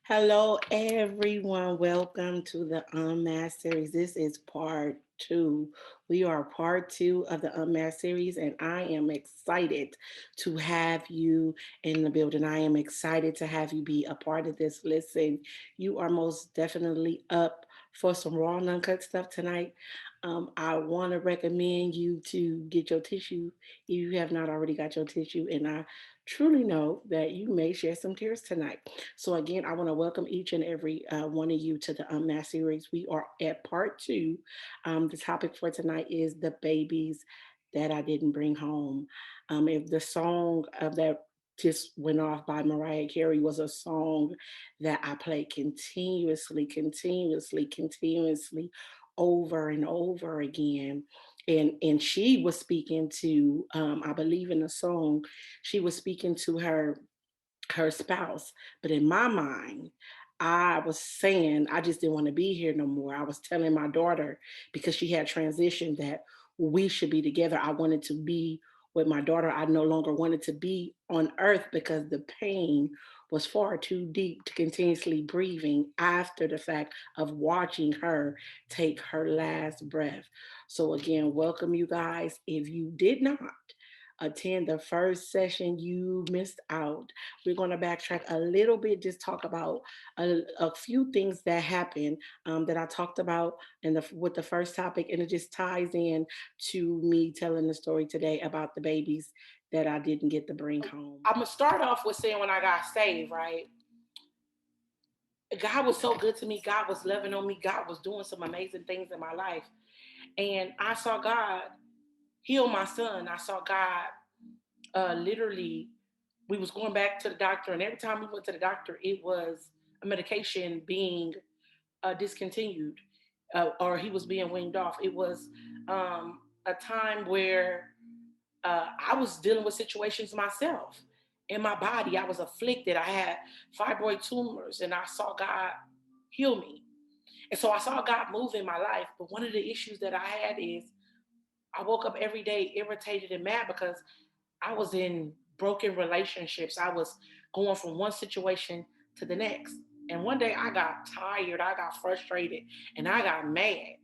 Hello, everyone. Welcome to the Unmasked Series. This is part two. We are part two of the Unmasked Series, and I am excited to have you in the building. I am excited to have you be a part of this. Listen, you are most definitely up for some raw and uncut stuff tonight. I want to recommend you to get your tissue if you have not already got your tissue, and I truly know that you may shed some tears tonight. So again, I want to welcome each and every one of you to the Unmasked series. We are at part two. The topic for tonight is the babies that I didn't bring home. If the song of that just went off by Mariah Carey was a song that I played continuously over and over again. And she was speaking to I believe in the song, she was speaking to her spouse. But in my mind, I was saying I just didn't want to be here no more. I was telling my daughter, because she had transitioned, that we should be together. I wanted to be with my daughter. I no longer wanted to be on earth because the pain was far too deep to continuously breathing after the fact of watching her take her last breath. So again, welcome you guys. If you did not attend the first session, you missed out. We're going to backtrack a little bit, just talk about a few things that happened that I talked about with the first topic, and it just ties in to me telling the story today about the babies that I didn't get to bring home. I'm gonna start off with saying when I got saved, right? God was so good to me. God was loving on me. God was doing some amazing things in my life, and I saw God heal my son. I saw God literally, we was going back to the doctor, and every time we went to the doctor, it was a medication being discontinued, or he was being weaned off. It was a time where I was dealing with situations myself in my body. I was afflicted. I had fibroid tumors, and I saw God heal me. And so I saw God move in my life. But one of the issues that I had is I woke up every day irritated and mad because I was in broken relationships. I was going from one situation to the next. And one day I got tired, I got frustrated, and I got mad.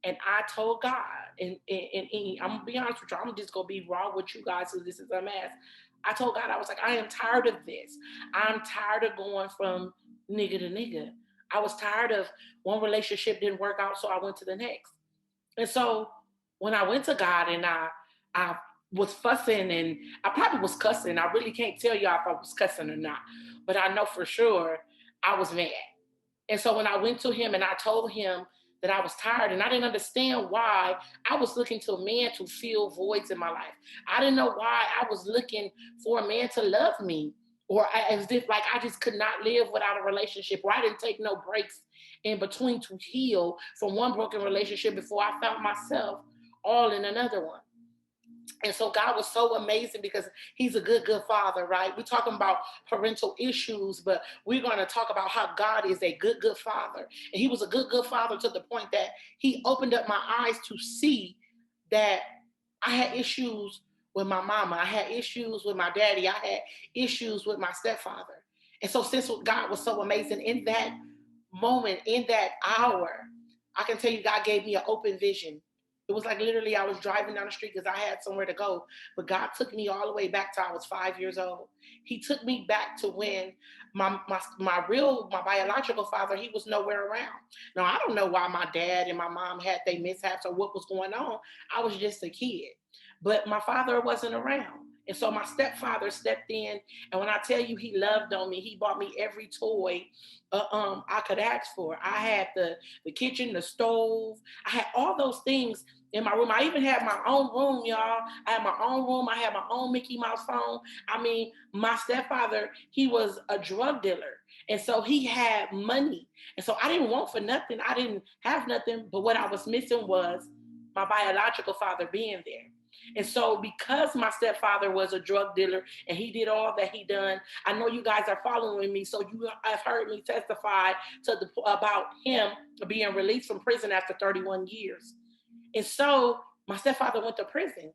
And I told God, and I'm gonna be honest with you, I'm just gonna be raw with you guys, so this is a mess. I told God, I was like, I am tired of this. I'm tired of going from nigga to nigga. I was tired of one relationship didn't work out, so I went to the next. And so when I went to God and I was fussing, and I probably was cussing. I really can't tell y'all if I was cussing or not, but I know for sure I was mad. And so when I went to him and I told him that I was tired, and I didn't understand why I was looking to a man to fill voids in my life. I didn't know why I was looking for a man to love me, or as if like I just could not live without a relationship, or I didn't take no breaks in between to heal from one broken relationship before I found myself all in another one. And so God was so amazing because he's a good father, right? We're talking about parental issues, but we're going to talk about how God is a good father. And he was a good father to the point that he opened up my eyes to see that I had issues with my mama. I had issues with my daddy. I had issues with my stepfather. And so since God was so amazing in that moment, in that hour, I can tell you God gave me an open vision. It was like literally I was driving down the street because I had somewhere to go. But God took me all the way back to I was 5 years old. He took me back to when my biological father, he was nowhere around. Now I don't know why my dad and my mom had their mishaps or what was going on. I was just a kid. But my father wasn't around. And so my stepfather stepped in, and when I tell you he loved on me, he bought me every toy I could ask for. I had the kitchen, the stove. I had all those things in my room. I even had my own room, y'all. I had my own room. I had my own Mickey Mouse phone. I mean, my stepfather, he was a drug dealer. And so he had money. And so I didn't want for nothing. I didn't have nothing. But what I was missing was my biological father being there. And so because my stepfather was a drug dealer and he did all that he done, I know you guys are following me. So you have heard me testify about him being released from prison after 31 years. And so my stepfather went to prison.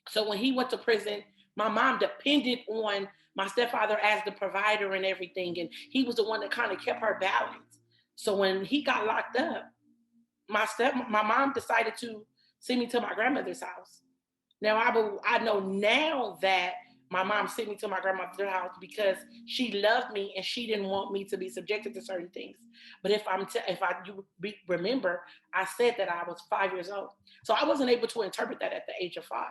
So when he went to prison, my mom depended on my stepfather as the provider and everything, and he was the one that kind of kept her balanced. So when he got locked up, my mom decided to send me to my grandmother's house. Now I know now that my mom sent me to my grandmother's house because she loved me and she didn't want me to be subjected to certain things. But if I you remember, I said that I was 5 years old, so I wasn't able to interpret that at the age of 5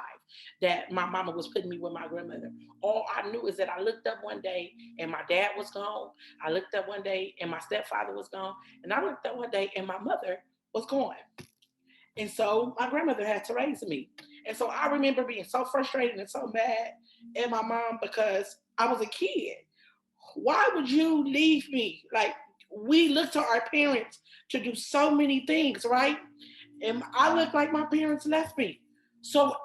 that my mama was putting me with my grandmother. All I knew is that I looked up one day and my dad was gone. I looked up one day and my stepfather was gone, and I looked up one day and my mother was gone. And so my grandmother had to raise me. And so I remember being so frustrated and so mad at my mom because I was a kid. Why would you leave me? Like, we look to our parents to do so many things, right? And I looked like my parents left me. So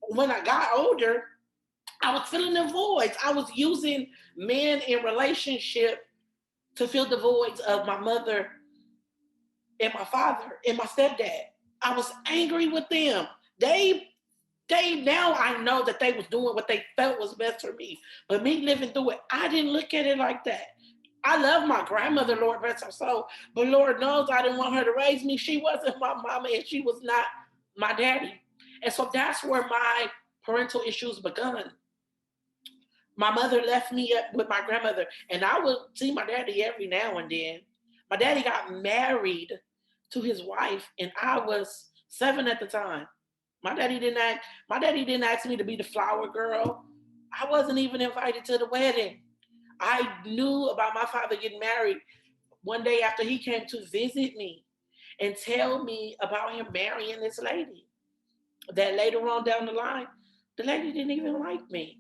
when I got older, I was filling the voids. I was using men in relationship to fill the voids of my mother and my father and my stepdad. I was angry with them. They now I know that they was doing what they felt was best for me. But me living through it, I didn't look at it like that. I love my grandmother, Lord rest her soul, but Lord knows I didn't want her to raise me. She wasn't my mama and she was not my daddy. And so that's where my parental issues begun. My mother left me up with my grandmother, and I would see my daddy every now and then. My daddy got married to his wife, and I was 7 at the time. My daddy didn't ask. My daddy didn't ask me to be the flower girl. I wasn't even invited to the wedding. I knew about my father getting married one day after he came to visit me and tell me about him marrying this lady. That later on down the line, the lady didn't even like me.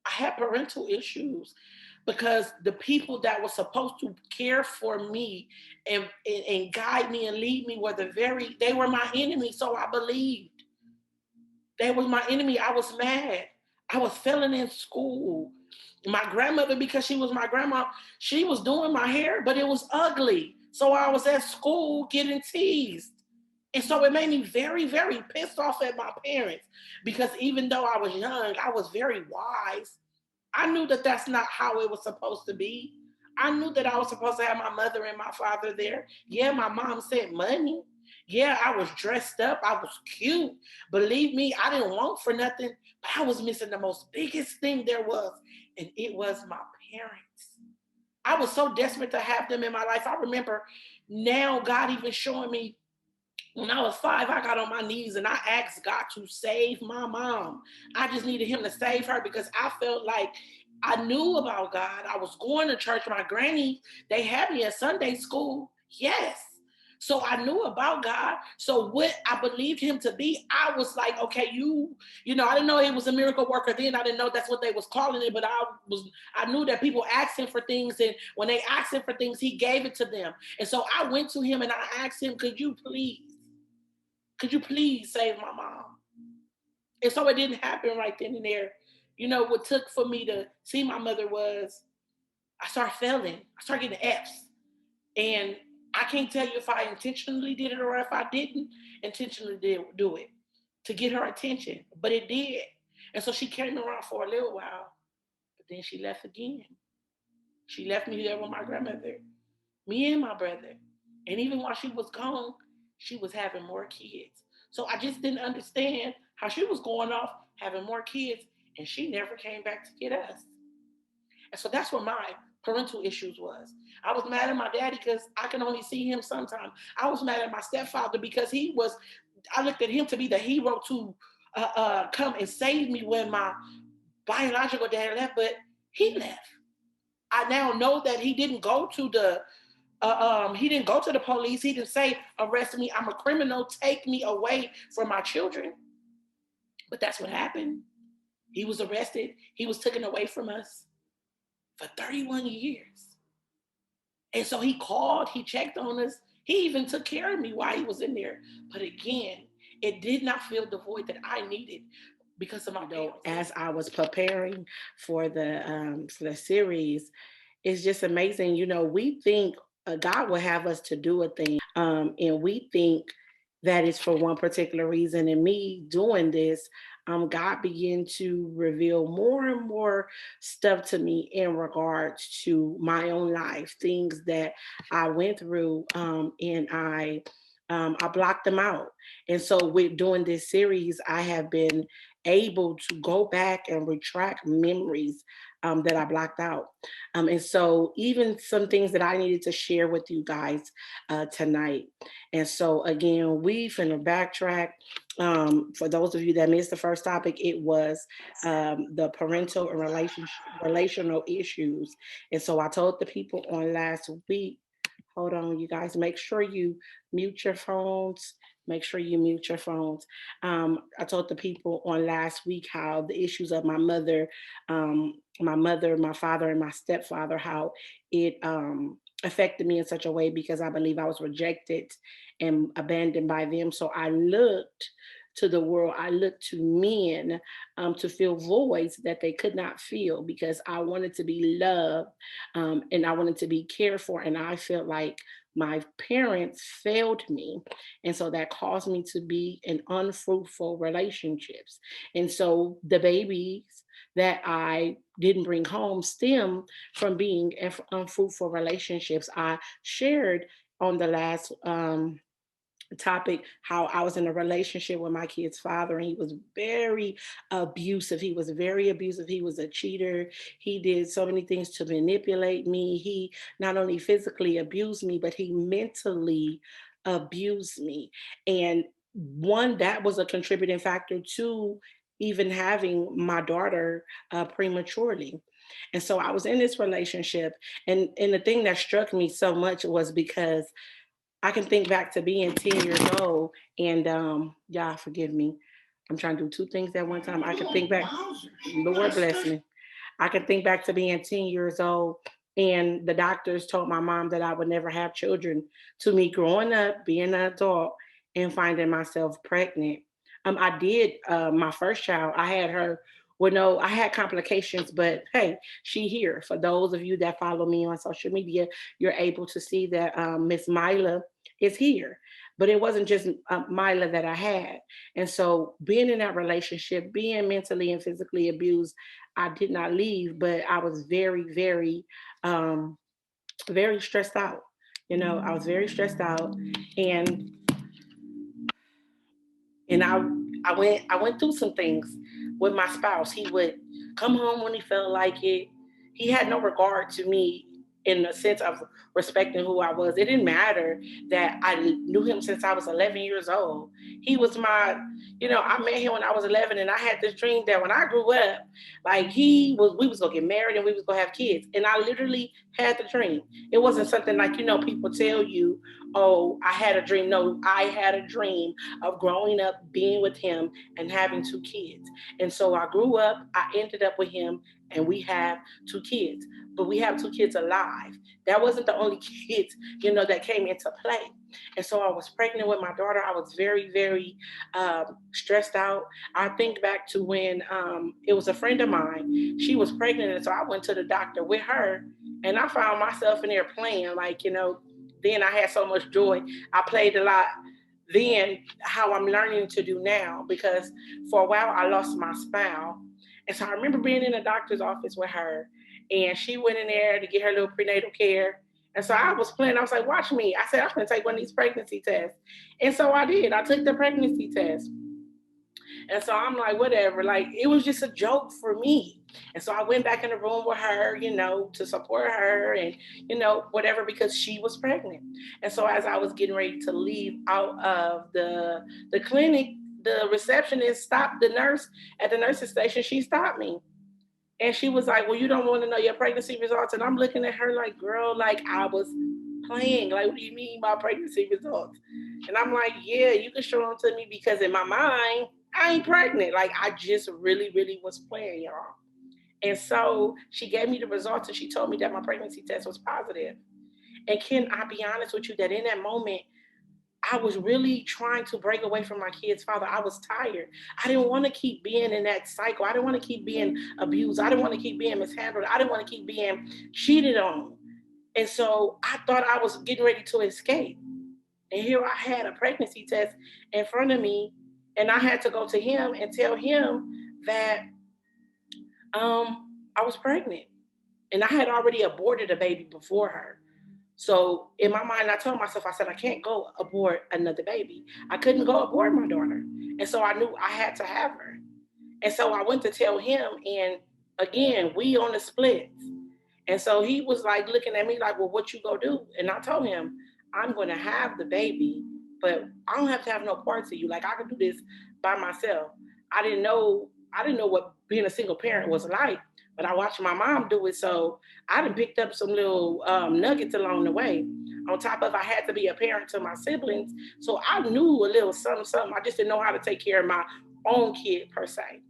I had parental issues because the people that were supposed to care for me and guide me and lead me were they were my enemy. So I believed they were my enemy. I was mad. I was failing in school. My grandmother, because she was my grandma, she was doing my hair, but it was ugly. So I was at school getting teased. And so it made me very, very pissed off at my parents because even though I was young, I was very wise. I knew that that's not how it was supposed to be. I knew that I was supposed to have my mother and my father there. Yeah, my mom sent money. Yeah, I was dressed up. I was cute. Believe me, I didn't want for nothing, but I was missing the most biggest thing there was, and it was my parents. I was so desperate to have them in my life. I remember now God even showing me when I was 5, I got on my knees and I asked God to save my mom. I just needed him to save her because I felt like I knew about God. I was going to church. My granny, they had me at Sunday school. Yes. So I knew about God. So what I believed him to be, I was like, okay, I didn't know he was a miracle worker then. I didn't know that's what they was calling it, but I knew that people asked him for things, and when they asked him for things, he gave it to them. And so I went to him and I asked him, could you please save my mom? And so it didn't happen right then and there. What took for me to see my mother was I started failing. I started getting F's. And I can't tell you if I intentionally did it or if I didn't intentionally do it to get her attention, but it did. And so she came around for a little while, but then she left again. She left me there with my grandmother, me and my brother. And even while she was gone, she was having more kids. So I just didn't understand how she was going off having more kids and she never came back to get us. And so that's what my parental issues was. I was mad at my daddy because I can only see him sometimes. I was mad at my stepfather because I looked at him to be the hero to come and save me when my biological dad left, but he left. I now know that he didn't go to the police. He didn't say, arrest me. I'm a criminal. Take me away from my children. But that's what happened. He was arrested. He was taken away from us for 31 years. And so he called, he checked on us. He even took care of me while he was in there. But again, it did not fill the void that I needed because of my parents. As I was preparing for the series, it's just amazing. We think God will have us to do a thing, and we think that is for one particular reason. And me doing this, God began to reveal more and more stuff to me in regards to my own life, things that I went through, and I blocked them out. And so, with doing this series, I have been able to go back and retract memories that I blocked out. And so, even some things that I needed to share with you guys tonight. And so again, we finna backtrack. For those of you that missed the first topic, it was the parental and relational issues. And so I told the people on last week, hold on, you guys, make sure you mute your phones. Make sure you mute your phones. I told the people on last week how the issues of my mother, my father, and my stepfather, how it affected me in such a way because I believe I was rejected and abandoned by them. So I looked to the world, I looked to men to fill voids that they could not fill because I wanted to be loved, and I wanted to be cared for. And I felt like my parents failed me. And so that caused me to be in unfruitful relationships. And so the babies that I didn't bring home stem from being in unfruitful relationships. I shared on the last topic how I was in a relationship with my kid's father, and he was very abusive. He was very abusive. He was a cheater. He did so many things to manipulate me. He not only physically abused me, but he mentally abused me. And one that was a contributing factor to even having my daughter prematurely. And so I was in this relationship, and the thing that struck me so much was because I can think back to being 10 years old, and y'all forgive me. I'm trying to do two things at one time. I can think back, Lord bless me. I can think back to being 10 years old, and the doctors told my mom that I would never have children. To me, growing up, being an adult, and finding myself pregnant. I did my first child. I had her. Well, no, I had complications, but hey, she here. For those of you that follow me on social media, you're able to see that Miss Mila is here. But it wasn't just Mila that I had. And so being in that relationship, being mentally and physically abused, I did not leave, but I was very, um, very stressed out. You know, I was very stressed out, and and I went through some things with my spouse. He would come home when he felt like it. He had no regard to me in the sense of respecting who I was. It didn't matter that I knew him since I was 11 years old. He was I met him when I was 11, and I had this dream that when I grew up, like we was gonna get married and we was gonna have kids. And I literally had the dream. It wasn't something like, people tell you, oh, I had a dream. No, I had a dream of growing up, being with him, and having two kids. And so I grew up, I ended up with him, and we have two kids. But we have two kids alive. That wasn't the only kids, that came into play. And so I was pregnant with my daughter. I was very, very stressed out. I think back to when it was a friend of mine. She was pregnant, and so I went to the doctor with her, and I found myself in there playing, like, then I had so much joy. I played a lot then how I'm learning to do now, because for a while I lost my smile. And so I remember being in the doctor's office with her, and she went in there to get her little prenatal care. And so I was playing, I was like, watch me. I said, I'm going to take one of these pregnancy tests. And so I did. I took the pregnancy test. And so I'm like, whatever. Like, it was just a joke for me. And so I went back in the room with her, to support her and, whatever, because she was pregnant. And so as I was getting ready to leave out of the clinic, the receptionist stopped the nurse at the nurse's station. She stopped me. And she was like, well, you don't want to know your pregnancy results. And I'm looking at her like, girl, like I was playing. Like, what do you mean my pregnancy results? And I'm like, yeah, you can show them to me because in my mind, I ain't pregnant. Like, I just really, really was playing, y'all. And so she gave me the results and she told me that my pregnancy test was positive. And can I be honest with you that in that moment, I was really trying to break away from my kid's father. I was tired. I didn't want to keep being in that cycle. I didn't want to keep being abused. I didn't want to keep being mishandled. I didn't want to keep being cheated on. And so I thought I was getting ready to escape. And here I had a pregnancy test in front of me, and I had to go to him and tell him that I was pregnant. And I had already aborted a baby before her. So in my mind, I told myself, I said, I can't go abort another baby. I couldn't go abort my daughter. And so I knew I had to have her. And so I went to tell him, and again, we on the splits. And so he was like looking at me like, well, what you gonna do? And I told him, I'm gonna have the baby, but I don't have to have no parts of you. Like I can do this by myself. I didn't know what being a single parent was like, but I watched my mom do it. So I done picked up some little nuggets along the way. On top of I had to be a parent to my siblings. So I knew a little something, something. I just didn't know how to take care of my own kid per se.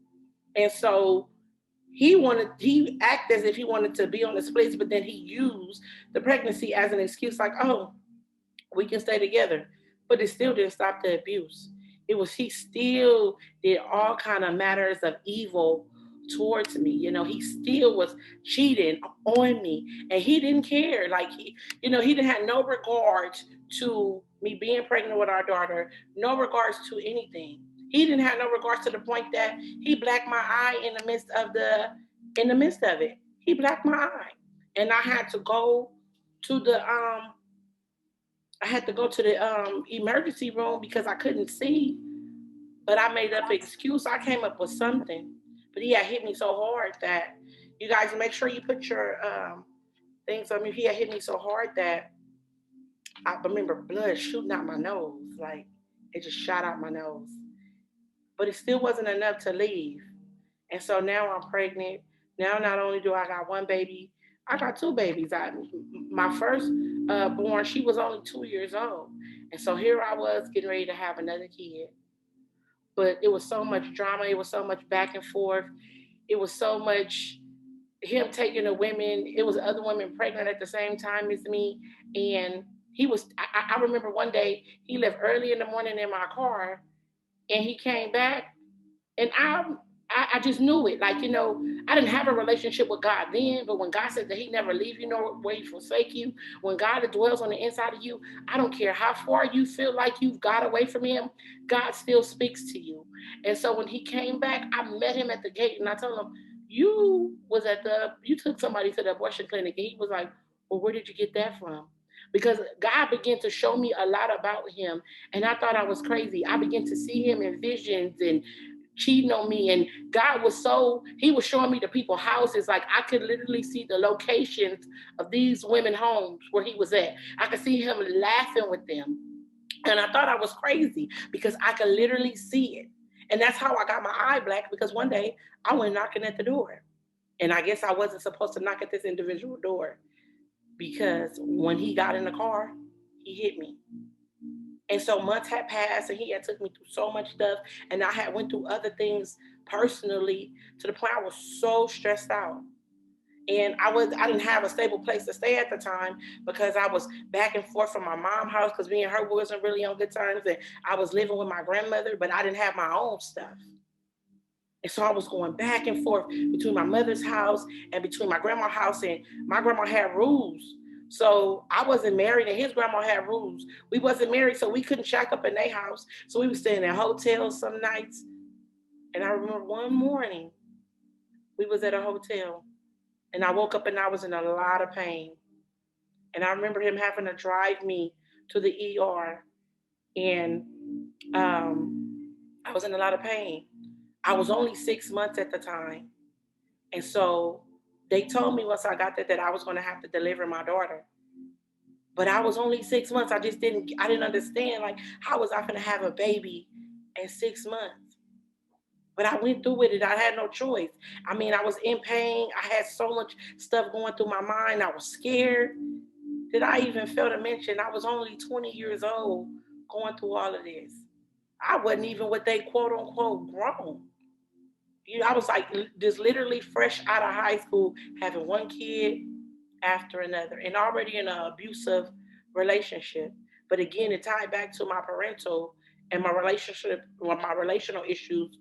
And so he acted as if he wanted to be on the splits, but then he used the pregnancy as an excuse, like, oh, we can stay together. But it still didn't stop the abuse. It was he still did all kind of matters of evil towards me. He still was cheating on me, and he didn't care. Like he didn't have no regard to me being pregnant with our daughter, no regards to anything. He didn't have no regards to the point that he blacked my eye in the midst of it. He blacked my eye, and to the um I had to go to the emergency room because I couldn't see. But I made up an excuse. I came up with something. But he had hit me so hard that you guys make sure you put your things on me. He had hit me so hard that I remember blood shooting out my nose. Like it just shot out my nose. But it still wasn't enough to leave. And so now I'm pregnant. Now not only do I got one baby, I got two babies. My first born, she was only 2 years old, and so here I was getting ready to have another kid. But it was so much drama. It was so much back and forth. It was so much him taking the women. It was other women pregnant at the same time as me, and he was. I remember one day he left early in the morning in my car, and he came back and I just knew it. Like, I didn't have a relationship with God then, but when God said that He never leave you nor will He forsake you, when God dwells on the inside of you, I don't care how far you feel like you've got away from Him, God still speaks to you. And so when He came back, I met Him at the gate and I told him, you took somebody to the abortion clinic. And he was like, well, where did you get that from? Because God began to show me a lot about Him, and I thought I was crazy. I began to see Him in visions and cheating on me, and he was showing me the people houses. Like I could literally see the locations of these women homes where he was at. I could see him laughing with them, and I thought I was crazy because I could literally see it. And that's how I got my eye black, because one day I went knocking at the door, and I guess I wasn't supposed to knock at this individual door, because when he got in the car, he hit me. And so months had passed, and he had took me through so much stuff, and I had went through other things personally, to the point I was so stressed out. And I didn't have a stable place to stay at the time, because I was back and forth from my mom's house, because me and her wasn't really on good terms, and I was living with my grandmother, but I didn't have my own stuff. And so I was going back and forth between my mother's house and between my grandma's house, and my grandma had rules. So I wasn't married, and his grandma had rules. We wasn't married, so we couldn't shack up in their house. So we was staying in hotels some nights. And I remember one morning we was at a hotel, and I woke up and I was in a lot of pain. And I remember him having to drive me to the ER, and I was in a lot of pain. I was only 6 months at the time. And so they told me once I got there that I was going to have to deliver my daughter. But I was only 6 months. I didn't understand, like, how was I going to have a baby in 6 months? But I went through with it. I had no choice. I mean, I was in pain. I had so much stuff going through my mind. I was scared. Did I even fail to mention I was only 20 years old going through all of this? I wasn't even what they quote unquote grown. I was like just literally fresh out of high school, having one kid after another, and already in an abusive relationship. But again, it tied back to my parental and my relationship, or my relational issues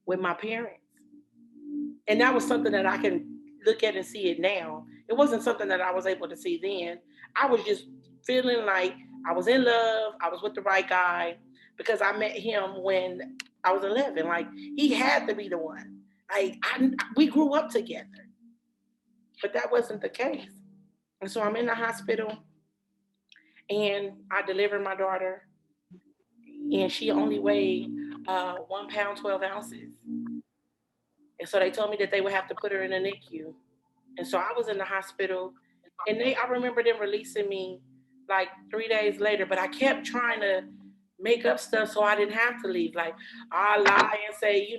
with my parents. And that was something that I can look at and see it now. It wasn't something that I was able to see then. I was just feeling like I was in love. I was with the right guy because I met him when I was 11. Like, he had to be the one. Like, we grew up together, but that wasn't the case. And so I'm in the hospital and I delivered my daughter, and she only weighed 1 pound 12 ounces. And so they told me that they would have to put her in a NICU. And so I was in the hospital, and I remember them releasing me like 3 days later, but I kept trying to make up stuff so I didn't have to leave. Like, I lie and say,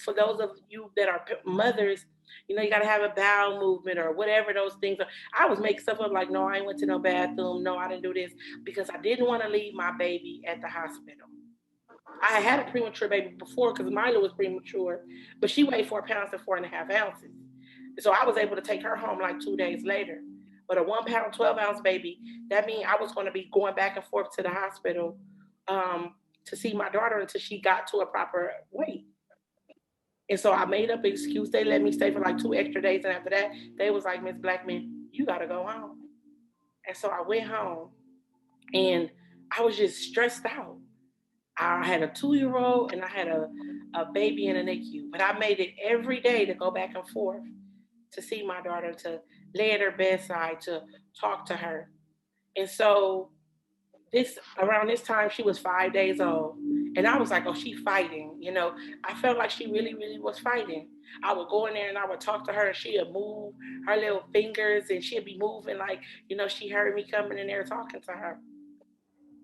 for those of you that are mothers, you got to have a bowel movement or whatever those things are. I was making stuff up like, no, I ain't went to no bathroom. No, I didn't do this because I didn't want to leave my baby at the hospital. I had a premature baby before because Mila was premature, but she weighed 4 pounds and 4.5 ounces. So I was able to take her home like 2 days later. But a 1 pound, 12 ounce baby, that means I was going to be going back and forth to the hospital to see my daughter until she got to a proper weight. And so I made up an excuse. They let me stay for like 2 extra days. And after that, they was like, Miss Blackman, you got to go home. And so I went home and I was just stressed out. I had a 2 year old and I had a baby in a NICU. But I made it every day to go back and forth to see my daughter, to lay at her bedside, to talk to her. And so this around this time she was 5 days old. And I was like, oh, she's fighting. I felt like she really, really was fighting. I would go in there and I would talk to her and she would move her little fingers and she'd be moving like, she heard me coming in there talking to her.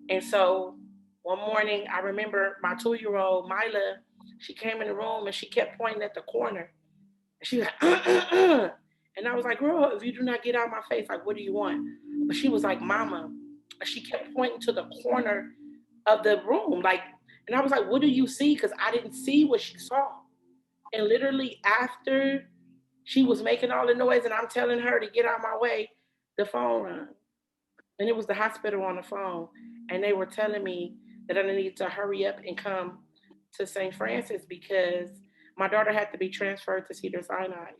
And so one morning, I remember my 2 year old, Mila, she came in the room and she kept pointing at the corner. And she was like, And I was like, girl, if you do not get out of my face, like, what do you want? But she was like, Mama. And she kept pointing to the corner of the room. Like, and I was like, what do you see? Because I didn't see what she saw. And literally after she was making all the noise and I'm telling her to get out of my way, the phone rang. And it was the hospital on the phone, and they were telling me that I needed to hurry up and come to St. Francis because my daughter had to be transferred to Cedar Sinai.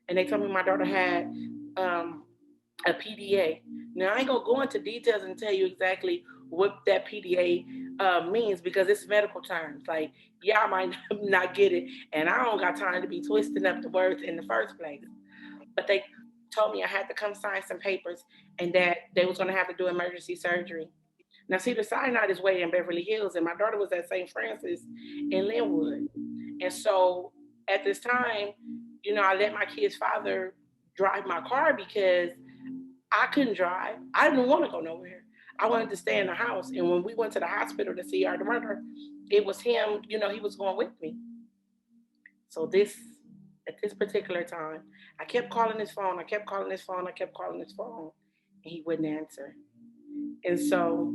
And they told me my daughter had um, a PDA. Now, I ain't going to go into details and tell you exactly what that PDA means because it's medical terms. Like, y'all might not get it, and I don't got time to be twisting up the words in the first place. But they told me I had to come sign some papers and that they was going to have to do emergency surgery. Now, see, the Sinai is way in Beverly Hills, and my daughter was at St. Francis in Linwood. And so at this time, I let my kid's father drive my car because I couldn't drive. I didn't want to go nowhere. I wanted to stay in the house. And when we went to the hospital to see our daughter, it was him, he was going with me. So at this particular time, I kept calling his phone. I kept calling his phone. I kept calling his phone, and he wouldn't answer. And so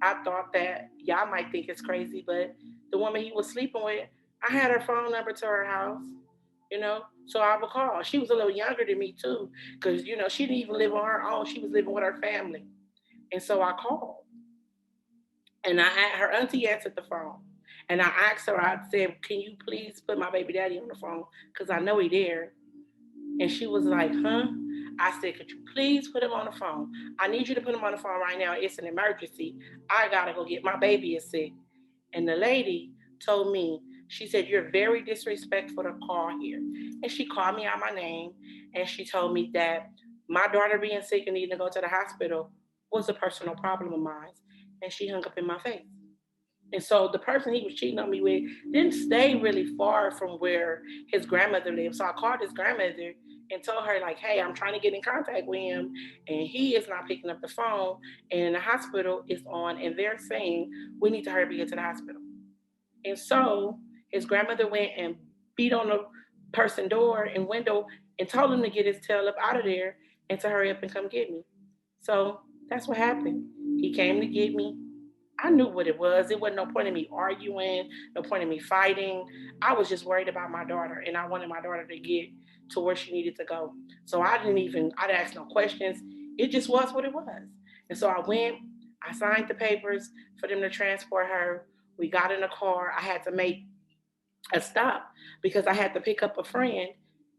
I thought that y'all might think it's crazy, but the woman he was sleeping with, I had her phone number to her house, so I would call. She was a little younger than me too, because she didn't even live on her own. She was living with her family, and so I called, and her auntie answered the phone. And I asked her, I said, can you please put my baby daddy on the phone? Because I know he there. And she was like, huh? I said, could you please put him on the phone? I need you to put him on the phone right now. It's an emergency. I got to go get my baby is sick. And the lady told me, she said, you're very disrespectful to call here. And she called me out my name and she told me that my daughter being sick and needing to go to the hospital was a personal problem of mine. And she hung up in my face. And so the person he was cheating on me with didn't stay really far from where his grandmother lived. So I called his grandmother and told her, like, hey, I'm trying to get in contact with him and he is not picking up the phone and the hospital is on and they're saying we need to hurry up and get to the hospital. And so his grandmother went and beat on the person door and window and told him to get his tail up out of there and to hurry up and come get me. So that's what happened. He came to get me. I knew what it was. It wasn't no point in me arguing, no point in me fighting. I was just worried about my daughter, and I wanted my daughter to get to where she needed to go. So I didn't ask no questions. It just was what it was. And so I went, I signed the papers for them to transport her. We got in the car. I had to make a stop because I had to pick up a friend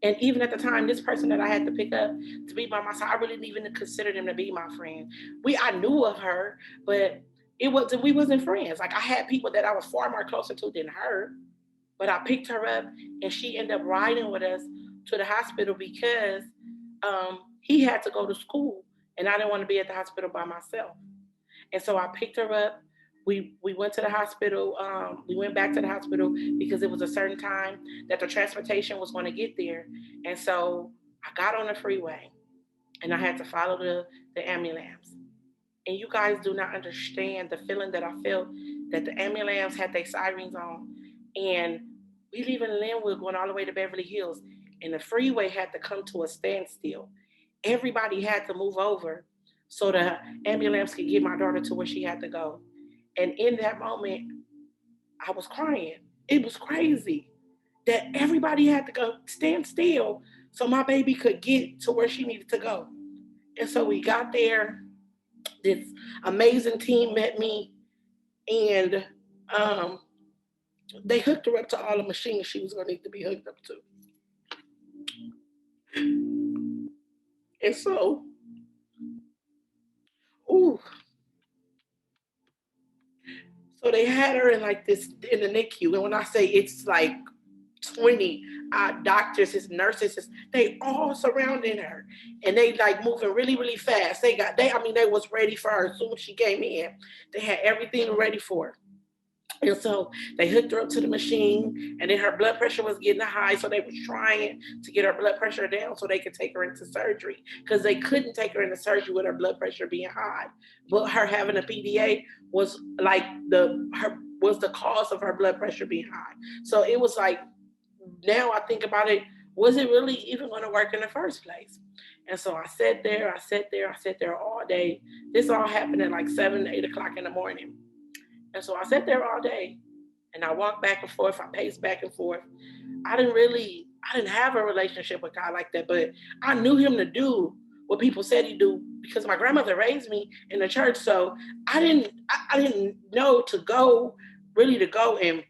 And even at the time, this person that I had to pick up to be by my side, I really didn't even consider them to be my friend. I knew of her, but we wasn't friends. Like I had people that I was far more closer to than her, but I picked her up, and she ended up riding with us to the hospital because he had to go to school, and I didn't want to be at the hospital by myself. And so I picked her up. We went to the hospital. We went back to the hospital because it was a certain time that the transportation was going to get there. And so I got on the freeway, and I had to follow the ambulance. And you guys do not understand the feeling that I felt that the ambulance had their sirens on. And we live in Linwood going all the way to Beverly Hills. And the freeway had to come to a standstill. Everybody had to move over so the ambulance could get my daughter to where she had to go. And in that moment, I was crying. It was crazy that everybody had to go stand still so my baby could get to where she needed to go. And so we got there. This amazing team met me, and um, they hooked her up to all the machines she was going to need to be hooked up to. And so, ooh, so they had her in like this in the NICU. And when I say it's like 20 doctors, his nurses, they all surrounding her, and they like moving really, really fast. They was ready for her as soon as she came in. They had everything ready for her. And so they hooked her up to the machine, and then her blood pressure was getting high. So they was trying to get her blood pressure down so they could take her into surgery because they couldn't take her into surgery with her blood pressure being high. But her having a PDA was like the cause of her blood pressure being high. So it was like, now I think about it, was it really even going to work in the first place? And so I sat there all day. This all happened at like 7, 8 o'clock in the morning. And so I sat there all day, and I walked back and forth. I paced back and forth. I didn't have a relationship with God like that, but I knew him to do what people said he do because my grandmother raised me in the church. So I didn't know to go, really to go and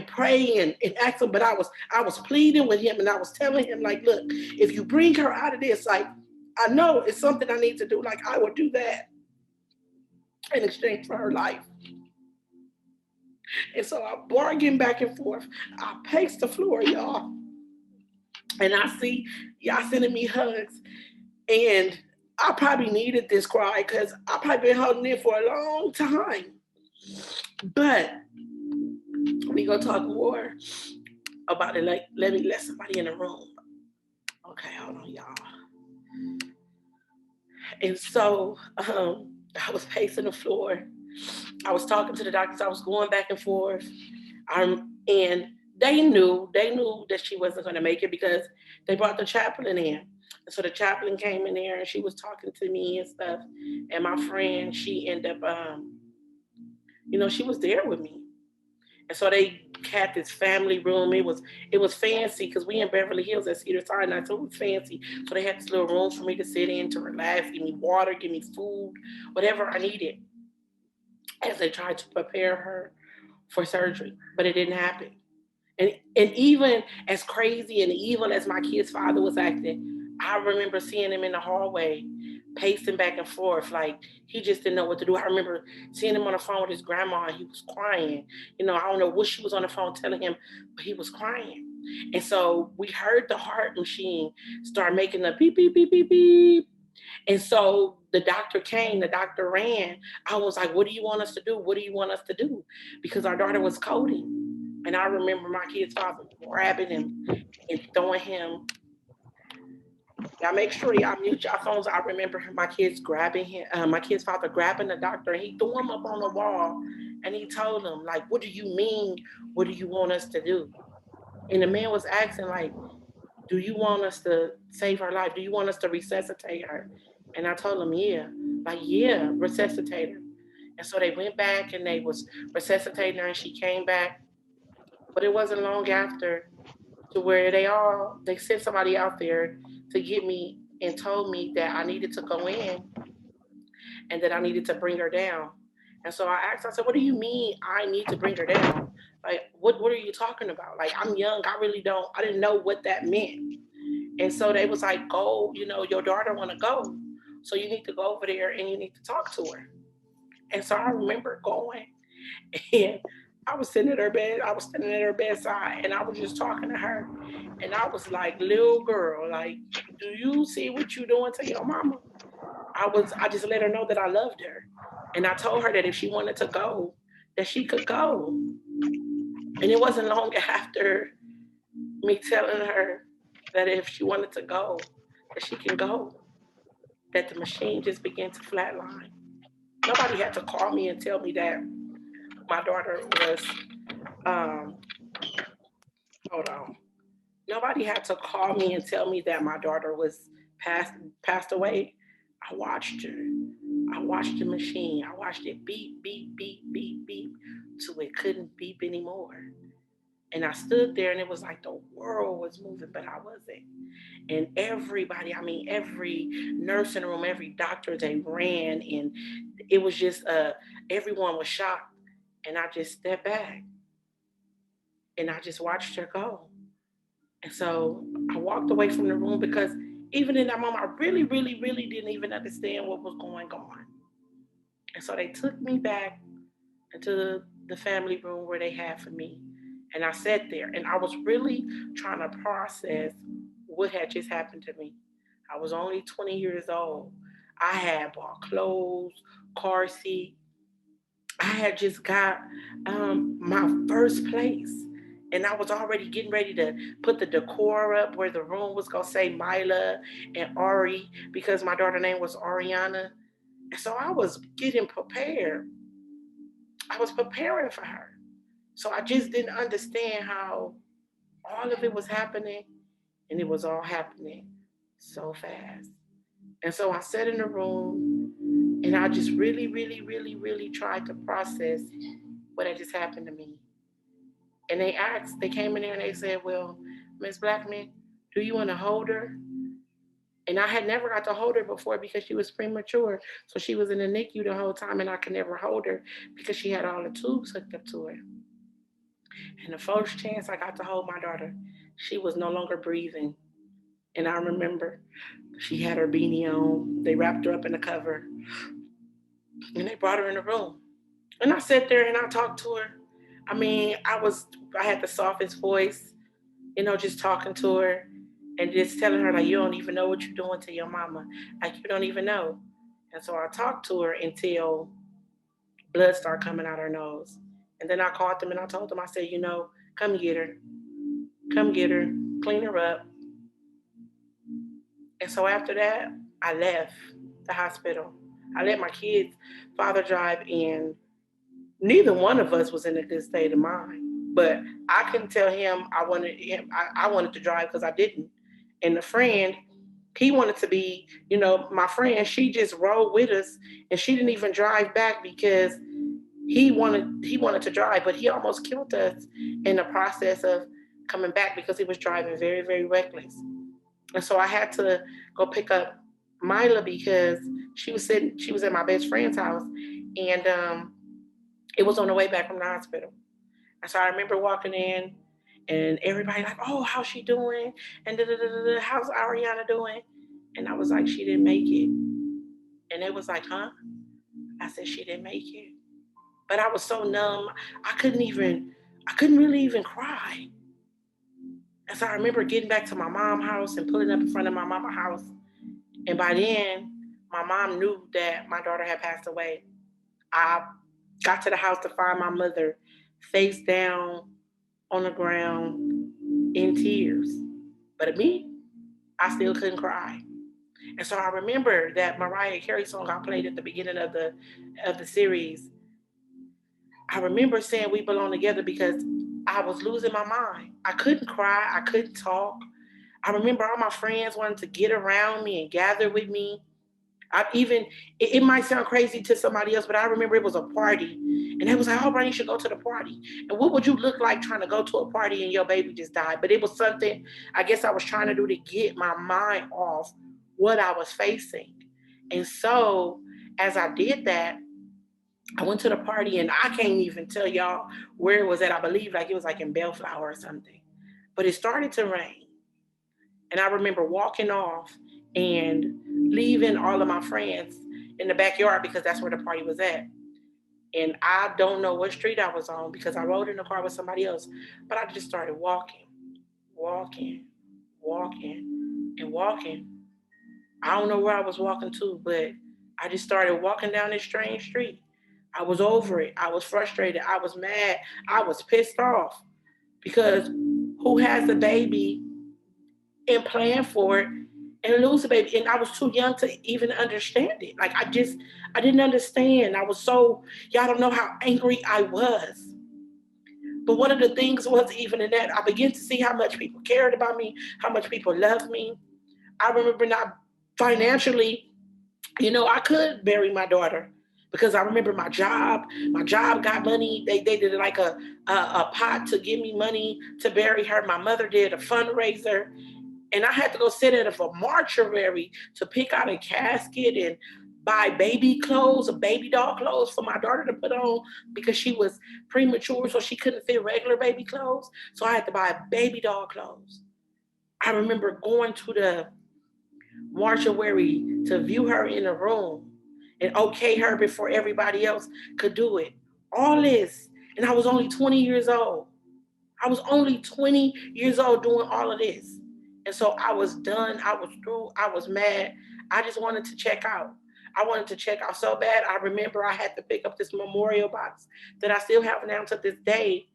pray and ask him, but I was pleading with him, and I was telling him like, look, if you bring her out of this, like I know it's something I need to do. Like I will do that in exchange for her life. And so I bargained back and forth. I paced the floor, y'all. And I see y'all sending me hugs. And I probably needed this cry because I probably been holding it for a long time. But we gonna talk more about it. Like, let somebody in the room. Okay, hold on, y'all. And so I was pacing the floor. I was talking to the doctors. I was going back and forth. And they knew that she wasn't going to make it because they brought the chaplain in. And so the chaplain came in there, and she was talking to me and stuff. And my friend, she ended up, she was there with me. And so they had this family room. It was fancy because we in Beverly Hills at Cedar Sinai, so it was fancy. So they had this little room for me to sit in to relax, give me water, give me food, whatever I needed, as they tried to prepare her for surgery. But it didn't happen. And even as crazy and evil as my kid's father was acting, I remember seeing him in the hallway, pacing back and forth, like he just didn't know what to do. I remember seeing him on the phone with his grandma, and he was crying. I don't know what she was on the phone telling him, but he was crying. And so we heard the heart machine start making the beep, beep, beep, beep, beep. And so the doctor came, the doctor ran. I was like, what do you want us to do? What do you want us to do? Because our daughter was coding. And I remember my kid's father grabbing him and throwing him. Y'all make sure y'all mute your phones. I remember my kids grabbing him, my kid's father grabbing the doctor, and he threw him up on the wall, and he told him, like, what do you mean? What do you want us to do? And the man was asking, like, do you want us to save her life? Do you want us to resuscitate her? And I told him, yeah. Like, yeah, resuscitate her. And so they went back and they was resuscitating her, and she came back. But it wasn't long after to where they sent somebody out there to get me and told me that I needed to go in and that I needed to bring her down. And so I asked, I said, what do you mean I need to bring her down? Like, what are you talking about? Like, I'm young. I didn't know what that meant. And so they was like, go, your daughter want to go. So you need to go over there and you need to talk to her. And so I remember going, and I was sitting at her bed. I was standing at her bedside, and I was just talking to her. And I was like, little girl, like, do you see what you doing to your mama? I just let her know that I loved her. And I told her that if she wanted to go, that she could go. And it wasn't long after me telling her that if she wanted to go, that she can go, that the machine just began to flatline. Nobody had to call me and tell me that my daughter was, um, hold on. Nobody had to call me and tell me that my daughter was passed passed away. I watched her. I watched the machine. I watched it beep, beep, beep, beep, beep, till it couldn't beep anymore. And I stood there and it was like the world was moving, but I wasn't. And everybody, I mean, every nurse in the room, every doctor, they ran, and it was just everyone was shocked. And I just stepped back and I just watched her go. And so I walked away from the room because even in that moment, I really, really, really didn't even understand what was going on. And so they took me back into the family room where they had for me. And I sat there and I was really trying to process what had just happened to me. I was only 20 years old. I had bought clothes, car seat. I had just got my first place. And I was already getting ready to put the decor up where the room was going to say Mila and Ari because my daughter's name was Ariana. And so I was getting prepared. I was preparing for her. So I just didn't understand how all of it was happening, and it was all happening so fast. And so I sat in the room and I just really, really, really, really tried to process what had just happened to me. And they came in there and they said, well, Miss Blackman, do you want to hold her? And I had never got to hold her before because she was premature. So she was in the NICU the whole time and I could never hold her because she had all the tubes hooked up to her. And the first chance I got to hold my daughter, she was no longer breathing. And I remember she had her beanie on. They wrapped her up in the cover and they brought her in the room. And I sat there and I talked to her. I mean, I had the softest voice, just talking to her and just telling her like you don't even know what you're doing to your mama. Like you don't even know. And so I talked to her until blood started coming out her nose. And then I called them and I told them, I said, come get her. Come get her. Clean her up. And so after that, I left the hospital. I let my kids' father drive in. Neither one of us was in a good state of mind. But I couldn't tell him I wanted to drive because I didn't. And the friend, he wanted to be, my friend, she just rode with us and she didn't even drive back because he wanted to drive, but he almost killed us in the process of coming back because he was driving very, very reckless. And so I had to go pick up Mila because she was at my best friend's house, and it was on the way back from the hospital. And so I remember walking in, and everybody like, "Oh, how's she doing?" And how's Ariana doing? And I was like, "She didn't make it." And it was like, "Huh?" I said, "She didn't make it." But I was so numb, I couldn't even, I couldn't really even cry. And so I remember getting back to my mom's house and pulling up in front of my mama's house. And by then, my mom knew that my daughter had passed away. I got to the house to find my mother face down on the ground in tears. But me, I still couldn't cry. And so I remember that Mariah Carey song I played at the beginning of the series. I remember saying we belong together because I was losing my mind. I couldn't cry. I couldn't talk. I remember all my friends wanted to get around me and gather with me. It might sound crazy to somebody else, but I remember it was a party, and it was like, "Oh, Brian, you should go to the party." And what would you look like trying to go to a party and your baby just died? But it was something I guess I was trying to do to get my mind off what I was facing. And so, as I did that, I went to the party and I can't even tell y'all where it was at. I believe like it was like in Bellflower or something. But it started to rain. And I remember walking off and leaving all of my friends in the backyard because that's where the party was at. And I don't know what street I was on because I rode in the car with somebody else. But I just started walking, walking, walking, and walking. I don't know where I was walking to, but I just started walking down this strange street. I was over it. I was frustrated. I was mad. I was pissed off because who has a baby and plan for it and lose a baby? And I was too young to even understand it. Like I didn't understand. I was so, y'all don't know how angry I was. But one of the things was even in that, I began to see how much people cared about me, how much people loved me. I remember not financially, I could bury my daughter because I remember my job. My job got money. They did like a pot to give me money to bury her. My mother did a fundraiser. And I had to go sit at a mortuary to pick out a casket and buy baby clothes, baby doll clothes for my daughter to put on because she was premature, so she couldn't fit regular baby clothes. So I had to buy baby doll clothes. I remember going to the mortuary to view her in a room and okay her before everybody else could do it. All this. And I was only 20 years old. I was only 20 years old doing all of this. And so I was done. I was through. I was mad. I just wanted to check out. I wanted to check out so bad. I remember I had to pick up this memorial box that I still have now to this day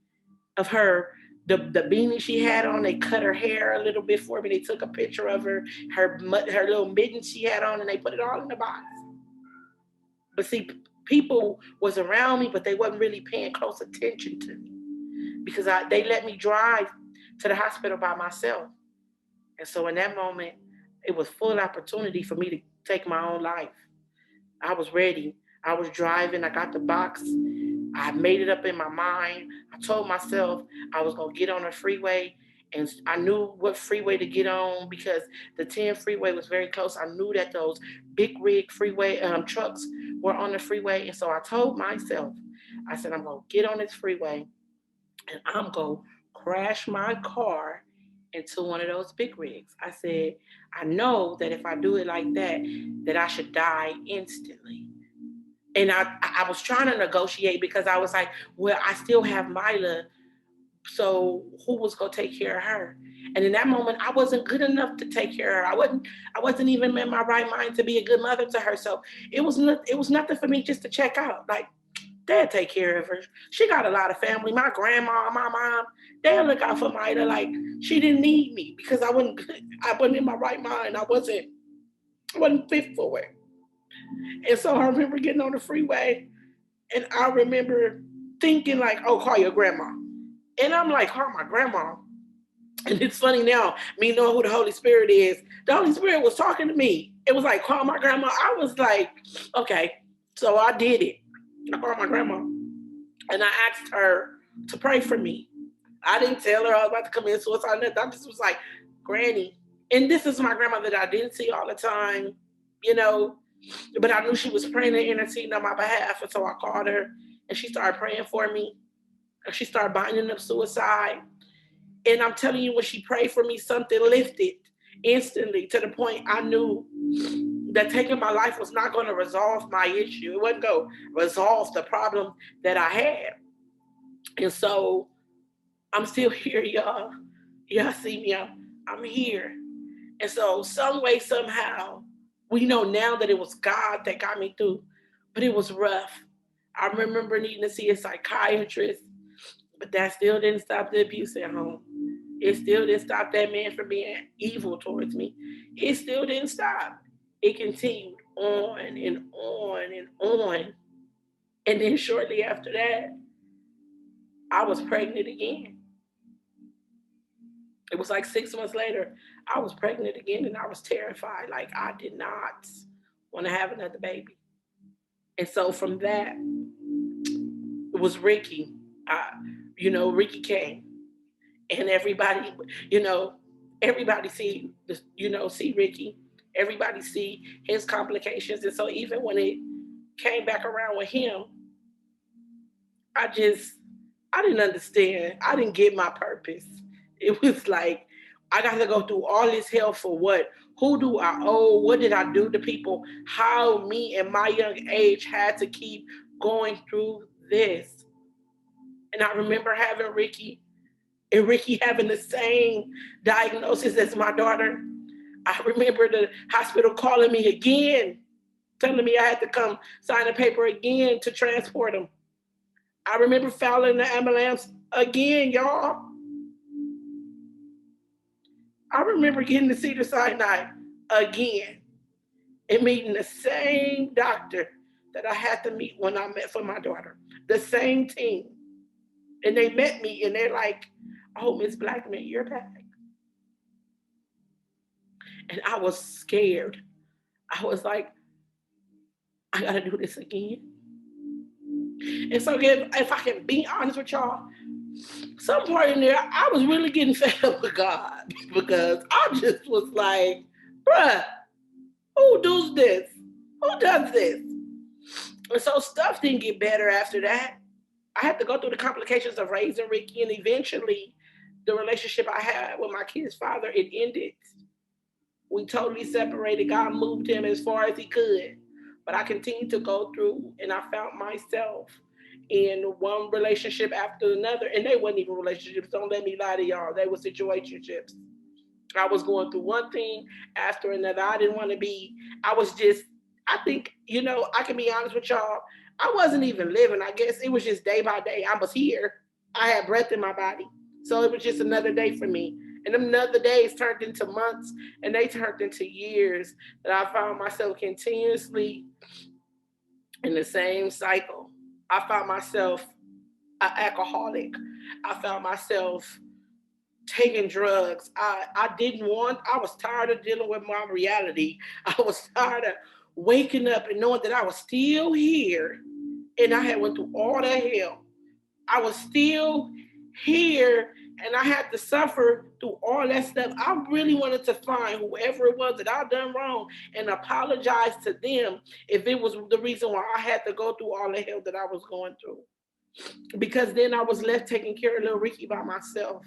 of her. The beanie she had on, they cut her hair a little bit for me. They took a picture of her little mittens she had on, and they put it all in the box. But see, people was around me, but they wasn't really paying close attention to me because they let me drive to the hospital by myself. And so in that moment, it was full opportunity for me to take my own life. I was ready. I was driving. I got the box. I made it up in my mind. I told myself I was going to get on a freeway. And I knew what freeway to get on because the 10 freeway was very close. I knew that those big rig freeway trucks were on the freeway. And so I told myself, I said, I'm going to get on this freeway and I'm going to crash my car into one of those big rigs. I said, I know that if I do it like that, that I should die instantly. And I was trying to negotiate because I was like, well, I still have Mila, so who was gonna take care of her? And in that moment, I wasn't good enough to take care of her. I wasn't even in my right mind to be a good mother to her. So it was nothing for me just to check out. Like, they'll take care of her. She got a lot of family. My grandma, my mom, they'll look out for Maida. Like, she didn't need me because I wasn't in my right mind. I wasn't fit for it. And so I remember getting on the freeway and I remember thinking like, oh, call your grandma. And I'm like, call my grandma. And it's funny now, me knowing who the Holy Spirit is. The Holy Spirit was talking to me. It was like, call my grandma. I was like, okay. So I did it. I called my grandma and I asked her to pray for me. I didn't tell her I was about to commit suicide. I just was like, Granny. And this is my grandma that I didn't see all the time, you know, but I knew she was praying and interceding on my behalf. And so I called her and she started praying for me. And she started binding up suicide. And I'm telling you, when she prayed for me, something lifted instantly to the point I knew that taking my life was not going to resolve my issue. It wasn't going to resolve the problem that I had. And so I'm still here, y'all. Y'all see me, I'm here. And so, some way, somehow, we know now that it was God that got me through, but it was rough. I remember needing to see a psychiatrist, but that still didn't stop the abuse at home. It still didn't stop that man from being evil towards me. It still didn't stop. It continued on and on and on. And then shortly after that, I was pregnant again. It was like 6 months later, I was pregnant again and I was terrified. Like, I did not want to have another baby. And so from that, it was Ricky. Ricky came and everybody, you know, everybody see Ricky. Everybody see his complications. And so even when it came back around with him, I just, I didn't understand. I didn't get my purpose. It was like, I got to go through all this hell for what? Who do I owe? What did I do to people? How me at my young age had to keep going through this. And I remember having Ricky, and Ricky having the same diagnosis as my daughter. I remember the hospital calling me again, telling me I had to come sign a paper again to transport him. I remember fouling the ambulance again, y'all. I remember getting to Cedar Sinai again and meeting the same doctor that I had to meet when I met for my daughter. The same team. And they met me and they're like, "Oh, Miss Blackman, you're back." And I was scared. I was like, I gotta do this again. And so if I can be honest with y'all, some part in there, I was really getting fed up with God because I just was like, bruh, who does this? Who does this? And so stuff didn't get better after that. I had to go through the complications of raising Ricky, and eventually, the relationship I had with my kid's father, it ended. We totally separated. God moved him as far as he could. But I continued to go through, and I found myself in one relationship after another. And they weren't even relationships. Don't let me lie to y'all. They were situationships. I was going through one thing after another. I didn't want to be, I was just, I think, I can be honest with y'all. I wasn't even living. I guess it was just day by day. I was here. I had breath in my body. So it was just another day for me. And them other days turned into months and they turned into years that I found myself continuously in the same cycle. I found myself an alcoholic. I found myself taking drugs. I didn't want, I was tired of dealing with my reality. I was tired of waking up and knowing that I was still here and I had went through all that hell. I was still here and I had to suffer through all that stuff. I really wanted to find whoever it was that I done wrong and apologize to them if it was the reason why I had to go through all the hell that I was going through. Because then I was left taking care of little Ricky by myself.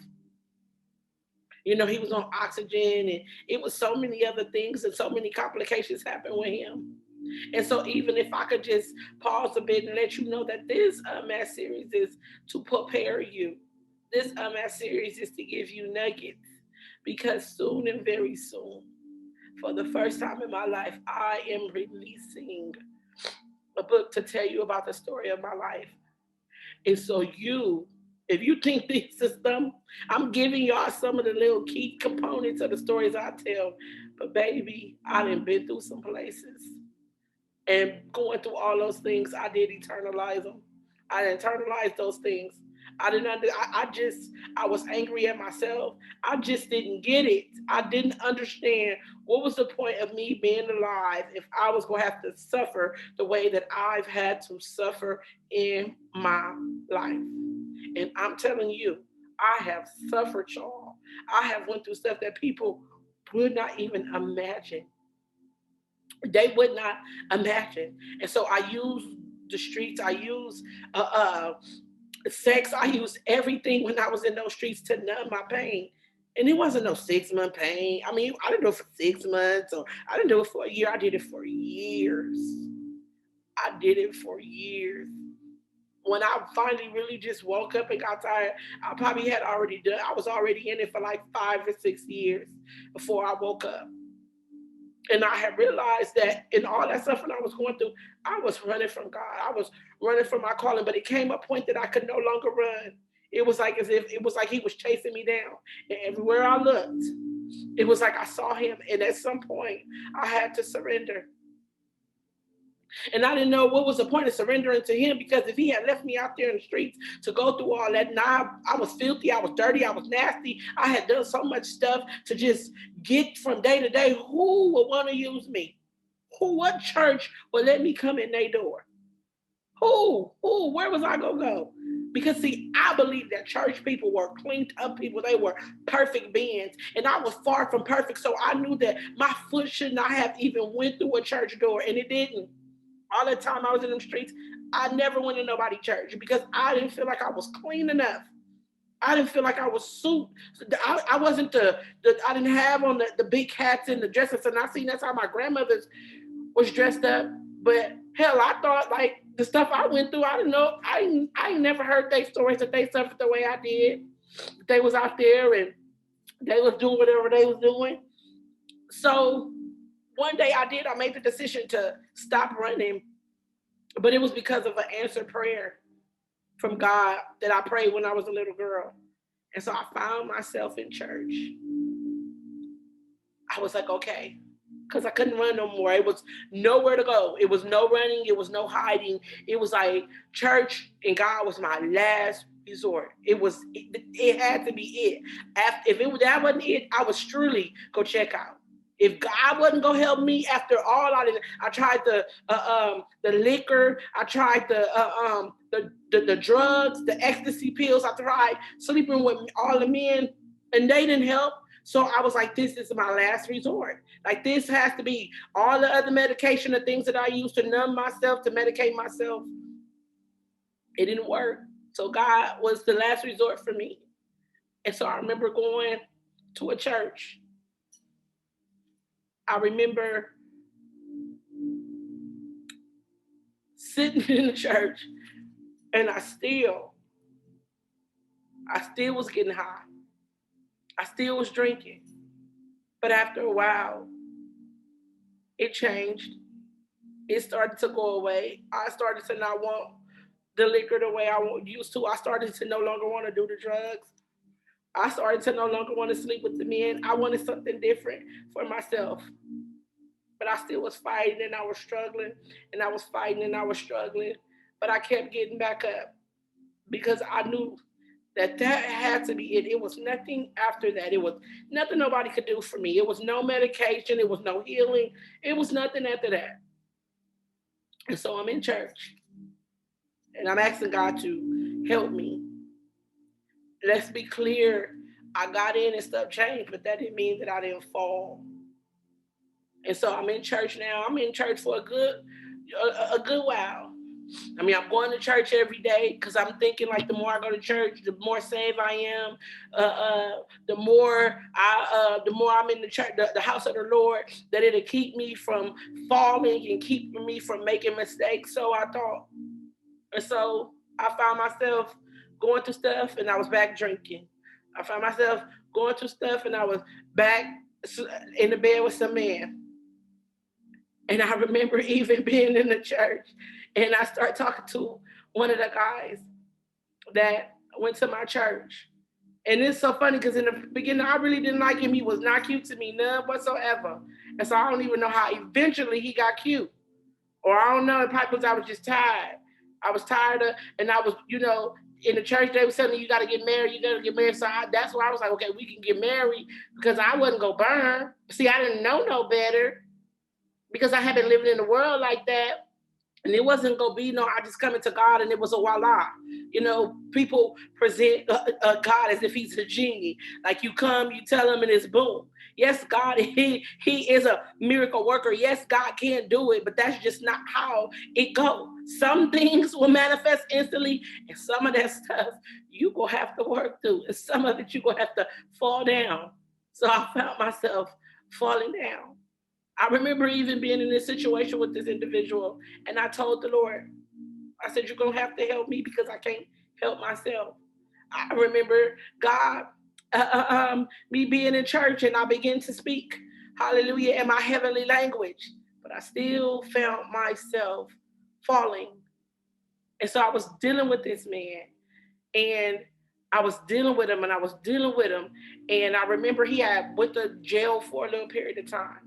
He was on oxygen and it was so many other things and so many complications happened with him. And so even if I could just pause a bit and let you know that this Unmasked series is to prepare you. This Unmasked series is to give you nuggets because soon and very soon, for the first time in my life, I am releasing a book to tell you about the story of my life. And so if you think this is them, I'm giving y'all some of the little key components of the stories I tell. But baby, I done been through some places. And going through all those things, I did eternalize them. I internalized those things. I didn't under, I was angry at myself. I just didn't get it. I didn't understand what was the point of me being alive if I was going to have to suffer the way that I've had to suffer in my life. And I'm telling you, I have suffered, y'all. I have went through stuff that people would not even imagine. They would not imagine. And so I use the streets. I use sex. I used everything when I was in those streets to numb my pain. And it wasn't no 6 month pain. I mean, I didn't do it for 6 months or I didn't do it for a year. I did it for years. I did it for years. When I finally really just woke up and got tired, I probably had already done, I was already in it for like 5 or 6 years before I woke up. And I had realized that in all that suffering I was going through, I was running from God. I was running from my calling, but it came a point that I could no longer run. It was like as if it was like he was chasing me down. And everywhere I looked, it was like I saw him. And at some point, I had to surrender. And I didn't know what was the point of surrendering to him because if he had left me out there in the streets to go through all that, now I was filthy, I was dirty, I was nasty. I had done so much stuff to just get from day to day. Who would want to use me? What church would let me come in their door? Where was I going to go? Because see, I believe that church people were cleaned up people. They were perfect beings. And I was far from perfect. So I knew that my foot should not have even went through a church door. And it didn't. All the time I was in them streets, I never went to nobody church because I didn't feel like I was clean enough. I didn't feel like I was suit. I wasn't I didn't have on the big hats and the dresses. And I seen that's how my grandmother's was dressed up. But hell, I thought like the stuff I went through, I didn't know. I ain't never heard their stories that they suffered the way I did. They was out there and they was doing whatever they was doing. So one day I made the decision to stop running, but it was because of an answered prayer from God that I prayed when I was a little girl. And so I found myself in church. I was like, okay, because I couldn't run no more. It was nowhere to go. It was no running. It was no hiding. It was like church and God was my last resort. It had to be it. If that wasn't it, I was truly go check out. If God wasn't gonna help me after all I tried the liquor, I tried the drugs, the ecstasy pills, I tried sleeping with all the men, and they didn't help. So I was like, this is my last resort. Like this has to be all the other medication, the things that I used to numb myself, to medicate myself. It didn't work. So God was the last resort for me. And so I remember going to a church. I remember sitting in the church and I still was getting high. I still was drinking. But after a while, it changed. It started to go away. I started to not want the liquor the way I used to. I started to no longer want to do the drugs. I started to no longer want to sleep with the men. I wanted something different for myself. But I still was fighting and I was struggling and I was fighting and I was struggling. But I kept getting back up because I knew that had to be it. It was nothing after that. It was nothing nobody could do for me. It was no medication. It was no healing. It was nothing after that. And so I'm in church and I'm asking God to help me. Let's be clear. I got in and stuff changed, but that didn't mean that I didn't fall. And so I'm in church now. I'm in church for a good while. I mean, I'm going to church every day because I'm thinking like the more I go to church, the more saved I am. The more I'm in the church, the house of the Lord, that it'll keep me from falling and keep me from making mistakes. So I thought, and so I found myself going through stuff, and I was back drinking. I found myself going through stuff, and I was back in the bed with some man. And I remember even being in the church, and I started talking to one of the guys that went to my church. And it's so funny because in the beginning, I really didn't like him. He was not cute to me, none whatsoever. And so I don't even know how eventually he got cute. Or I don't know, it probably because I was just tired. I was tired of, and I was, in the church, they were telling me, you got to get married, you got to get married. So that's why I was like, okay, we can get married because I wasn't going to burn. See, I didn't know no better because I had been living in the world like that. And it wasn't gonna be no, I just come into God and it was a voila. People present God as if he's a genie. Like you come, you tell him, and it's boom. Yes, God, he is a miracle worker. Yes, God can do it, but that's just not how it goes. Some things will manifest instantly, and some of that stuff you gonna have to work through, and some of it you gonna have to fall down. So I found myself falling down. I remember even being in this situation with this individual, and I told the Lord, I said, you're going to have to help me because I can't help myself. I remember God, me being in church, and I began to speak, hallelujah, in my heavenly language, but I still found myself falling. And so I was dealing with this man, and I was dealing with him, and I was dealing with him. And I remember he had went to jail for a little period of time.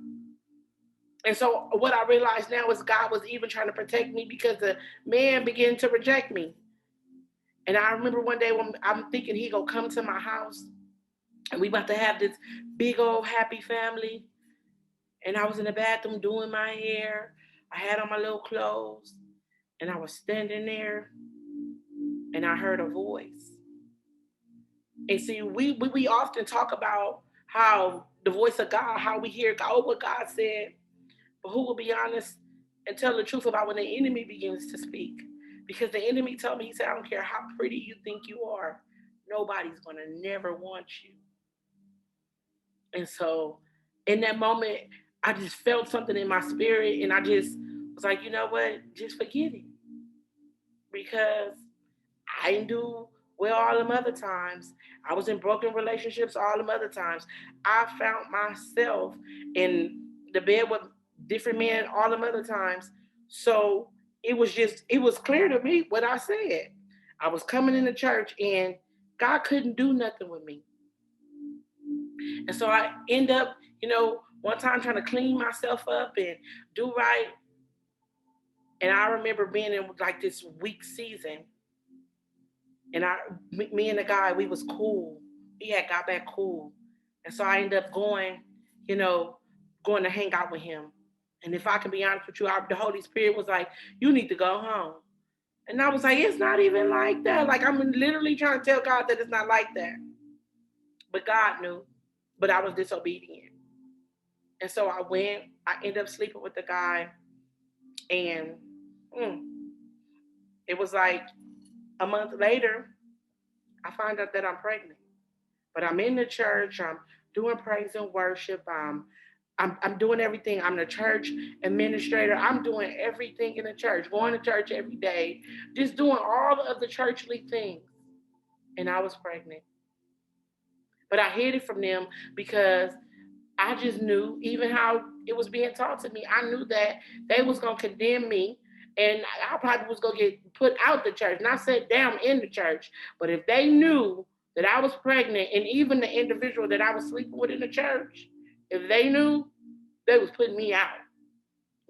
And so what I realized now is God was even trying to protect me because the man began to reject me. And I remember one day when I'm thinking he gonna come to my house and we about to have this big old happy family. And I was in the bathroom doing my hair. I had on my little clothes and I was standing there and I heard a voice. And see, we often talk about how the voice of God, how we hear God, what God said. But who will be honest, and tell the truth about when the enemy begins to speak. Because the enemy told me, he said, I don't care how pretty you think you are, nobody's going to never want you. And so in that moment, I just felt something in my spirit, and I just was like, you know what? Just forget it. Because I didn't do well all them other times. I was in broken relationships all them other times. I found myself in the bed with different men all them other times. So it was clear to me what I said. I was coming into church and God couldn't do nothing with me. And so I end up, one time trying to clean myself up and do right. And I remember being in like this weak season, and me and the guy, we was cool. We had got back cool, and so I ended up you know, going to hang out with him. And if I can be honest with you, the Holy Spirit was like, "You need to go home." And I was like, "It's not even like that. Like I'm literally trying to tell God that it's not like that." But God knew, but I was disobedient, and so I went. I ended up sleeping with the guy, and mm, it was like a month later, I find out that I'm pregnant. But I'm in the church. I'm doing praise and worship. I'm doing everything. I'm the church administrator. I'm doing everything in the church, going to church every day, just doing all of the churchly things. And I was pregnant. But I hid it from them because I just knew, even how it was being taught to me, I knew that they was going to condemn me, and I probably was going to get put out the church, not set down in the church. But if they knew that I was pregnant, and even the individual that I was sleeping with in the church, if they knew, they was putting me out,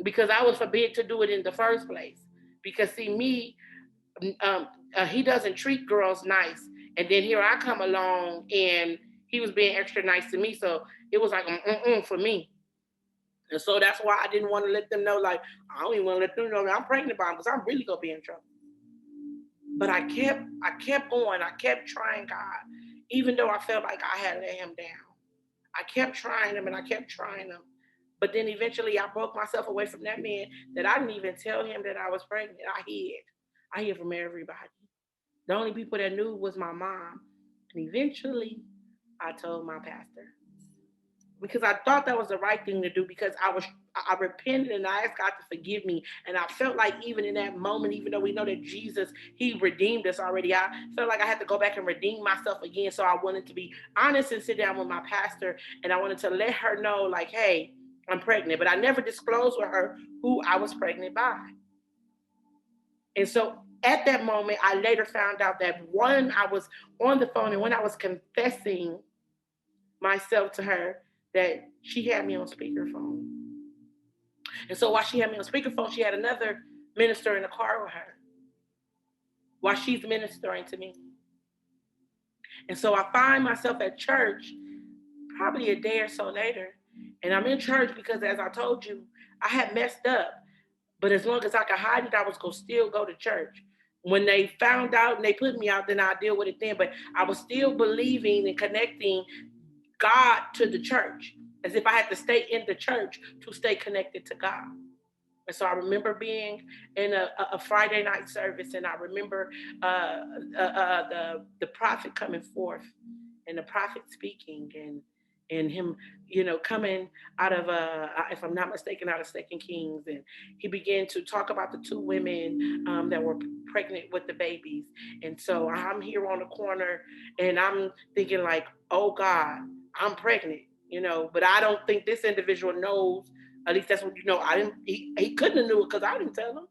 because I was forbid to do it in the first place. Because see, me, he doesn't treat girls nice, and then here I come along, and he was being extra nice to me, so it was like for me. And so that's why I didn't want to let them know, like, I don't even want to let them know that I'm pregnant by him, because I'm really gonna be in trouble. But I kept going, I kept trying God, even though I felt like I had let him down. I kept trying him, and I kept trying him. But then eventually I broke myself away from that man, that I didn't even tell him that I was pregnant. I hid. I hid from everybody. The only people that knew was my mom. And eventually I told my pastor, because I thought that was the right thing to do, because I repented and I asked God to forgive me. And I felt like even in that moment, even though we know that Jesus, he redeemed us already, I felt like I had to go back and redeem myself again. So I wanted to be honest and sit down with my pastor, and I wanted to let her know, like, hey, I'm pregnant. But I never disclosed with her who I was pregnant by. And so at that moment, I later found out that when I was on the phone and when I was confessing myself to her, that she had me on speakerphone. And so while she had me on speakerphone, she had another minister in the car with her while she's ministering to me. And so I find myself at church probably a day or so later. And I'm in church because, as I told you, I had messed up. But as long as I could hide it, I was going to still go to church. When they found out and they put me out, then I'll deal with it then. But I was still believing and connecting God to the church, as if I had to stay in the church to stay connected to God. And so I remember being in a Friday night service, and I remember the prophet coming forth, and the prophet speaking, and him, coming out of, if I'm not mistaken, out of Second Kings, and he began to talk about the two women that were pregnant with the babies. And so I'm here on the corner, and I'm thinking like, oh God, I'm pregnant, but I don't think this individual knows. At least that's what I didn't. He couldn't have knew it because I didn't tell him.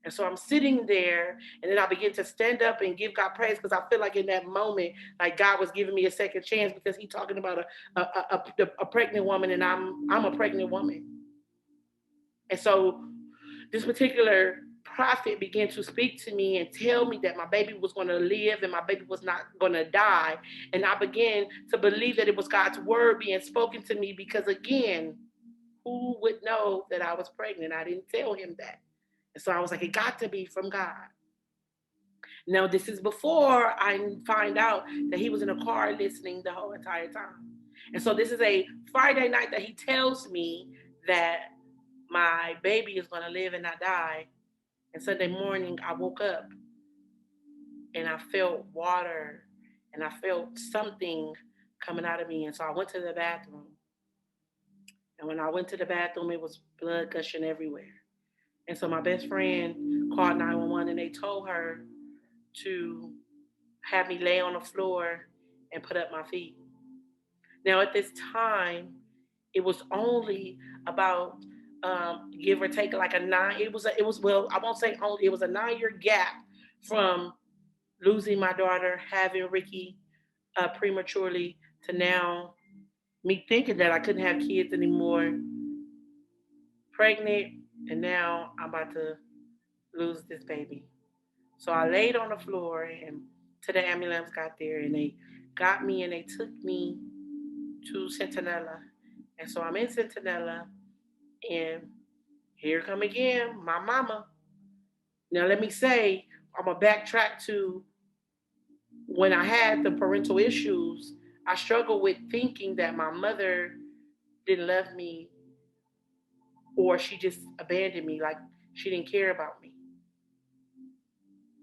And so I'm sitting there, and then I begin to stand up and give God praise, because I feel like in that moment, like God was giving me a second chance, because He's talking about a pregnant woman, and I'm a pregnant woman. And so this particular prophet began to speak to me and tell me that my baby was going to live and my baby was not going to die. And I began to believe that it was God's word being spoken to me, because again, who would know that I was pregnant? I didn't tell him that. And so I was like, it got to be from God. Now, this is before I find out that he was in a car listening the whole entire time. And so this is a Friday night that he tells me that my baby is going to live and not die. And Sunday morning, I woke up and I felt water and I felt something coming out of me. And so I went to the bathroom. And when I went to the bathroom, it was blood gushing everywhere. And so my best friend called 911 and they told her to have me lay on the floor and put up my feet. Now, at this time, it was only about give or take like a nine. It was well, I won't say only. It was a 9 year gap from losing my daughter, having Ricky prematurely, to now me thinking that I couldn't have kids anymore, pregnant, and now I'm about to lose this baby. So I laid on the floor and till the ambulance got there and they got me and they took me to Centinela. And so I'm in Centinela and here come again, my mama. Now let me say, I'm gonna backtrack to when I had the parental issues. I struggled with thinking that my mother didn't love me or she just abandoned me, like she didn't care about me.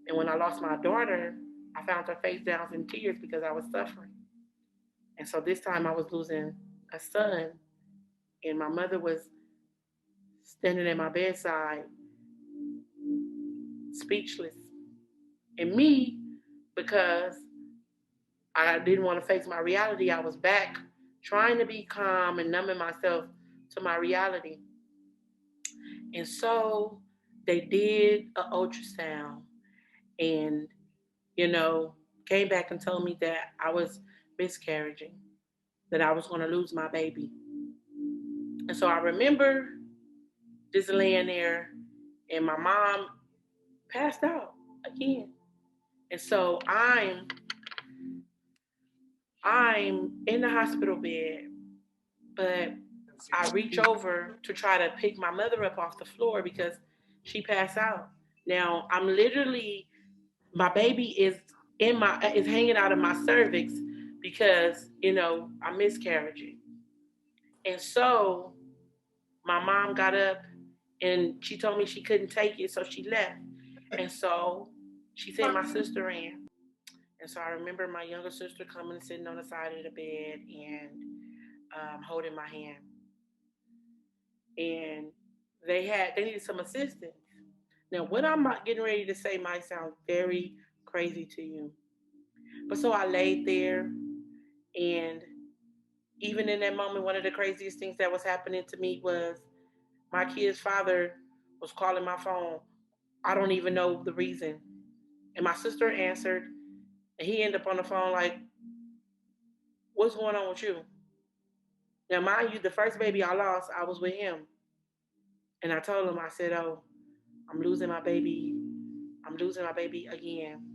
And when I lost my daughter, I found her face down in tears because I was suffering. And so this time I was losing a son, and my mother was standing at my bedside, speechless. And me, because I didn't want to face my reality, I was back trying to be calm and numbing myself to my reality. And so they did an ultrasound and, you know, came back and told me that I was miscarriaging, that I was going to lose my baby. And so I remember just laying there, and my mom passed out again. And so I'm in the hospital bed, but I reach over to try to pick my mother up off the floor because she passed out. Now I'm literally, my baby is hanging out of my cervix because I'm miscarriaging. And so my mom got up and she told me she couldn't take it, so she left. And so she sent my sister in. And so I remember my younger sister coming and sitting on the side of the bed and holding my hand. And they needed some assistance. Now, what I'm getting ready to say might sound very crazy to you, but so I laid there, and even in that moment, one of the craziest things that was happening to me was my kid's father was calling my phone. I don't even know the reason. And my sister answered, and he ended up on the phone like, "What's going on with you?" Now, mind you, the first baby I lost, I was with him. And I told him, I said, "Oh, I'm losing my baby. I'm losing my baby again."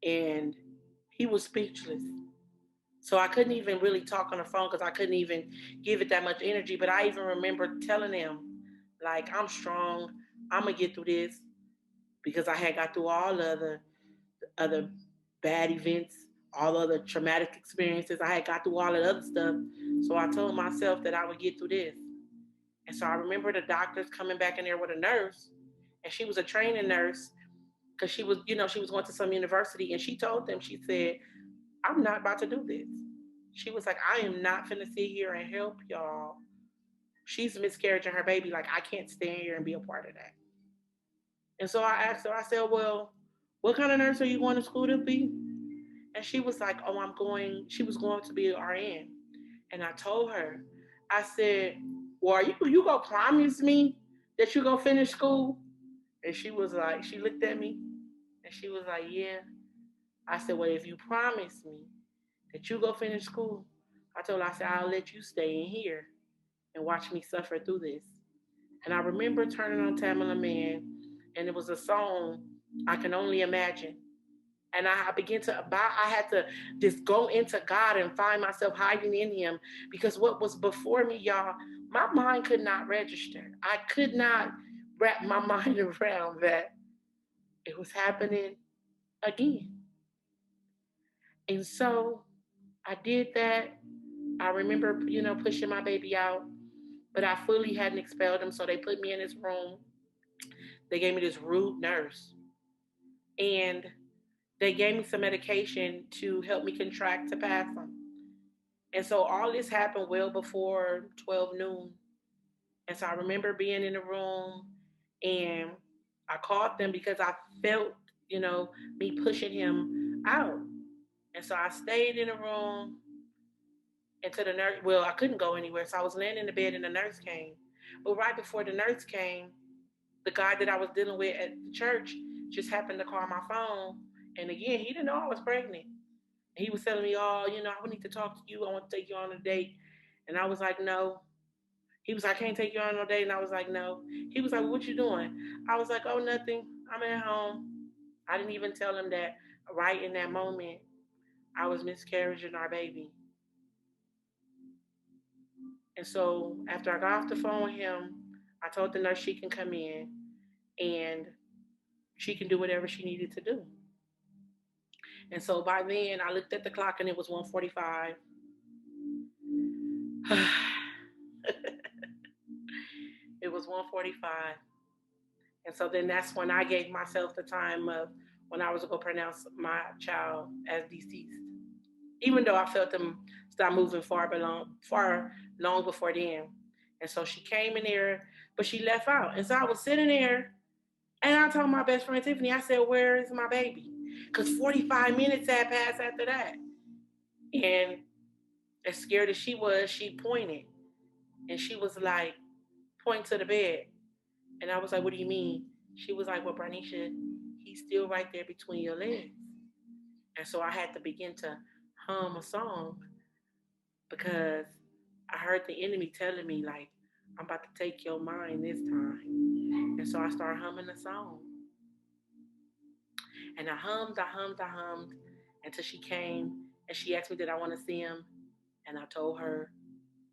And he was speechless. So I couldn't even really talk on the phone because I couldn't even give it that much energy. But I even remember telling him, like, "I'm strong. I'm going to get through this," because I had got through all the other bad events, all other traumatic experiences. I had got through all the other stuff. So I told myself that I would get through this. And so I remember the doctors coming back in there with a nurse, and she was a training nurse because she was going to some university, and she told them, she said, "I'm not about to do this." She was like, "I am not finna sit here and help y'all. She's miscarriaging her baby. Like, I can't stand here and be a part of that." And so I asked her, I said, "Well, what kind of nurse are you going to school to be?" And she was like, "Oh, she was going to be an RN." And I told her, I said, "Well, are you gonna promise me that you gonna finish school?" And she was like, she looked at me and she was like, "Yeah." I said, "Well, if you promise me that you go finish school," I told her, I said, "I'll let you stay in here and watch me suffer through this." And I remember turning on Tamala Man, and it was a song, "I Can Only Imagine." And I began to I had to just go into God and find myself hiding in Him, because what was before me, y'all, my mind could not register. I could not wrap my mind around that it was happening again. And so I did that. I remember, pushing my baby out. but I fully hadn't expelled them. So they put me in this room. They gave me this rude nurse, and they gave me some medication to help me contract to pass them. And so all this happened well before 12 noon. And so I remember being in the room, and I called them because I felt, me pushing him out. And so I stayed in the room until the nurse, well, I couldn't go anywhere. So I was laying in the bed and the nurse came. But right before the nurse came, the guy that I was dealing with at the church just happened to call my phone. And again, he didn't know I was pregnant. He was telling me, oh, I need to talk to you. I want to take you on a date. And I was like, no. He was like, I can't take you on no date. And I was like, no. He was like, what you doing? I was like, oh, nothing. I'm at home. I didn't even tell him that right in that moment I was miscarriaging our baby. And so after I got off the phone with him, I told the nurse she can come in and she can do whatever she needed to do. And so by then I looked at the clock and it was 1:45. It was 1:45. And so then that's when I gave myself the time of when I was going to pronounce my child as deceased. Even though I felt them start moving far long before then. And so she came in there, but she left out. And so I was sitting there and I told my best friend Tiffany, I said, where is my baby? Because 45 minutes had passed after that. And as scared as she was, she pointed. And she was like, point to the bed. And I was like, what do you mean? She was like, well, Browniesha, he's still right there between your legs. And so I had to begin to hum a song because I heard the enemy telling me, like, I'm about to take your mind this time. And so I started humming the song. And I hummed until she came and she asked me, did I want to see him? And I told her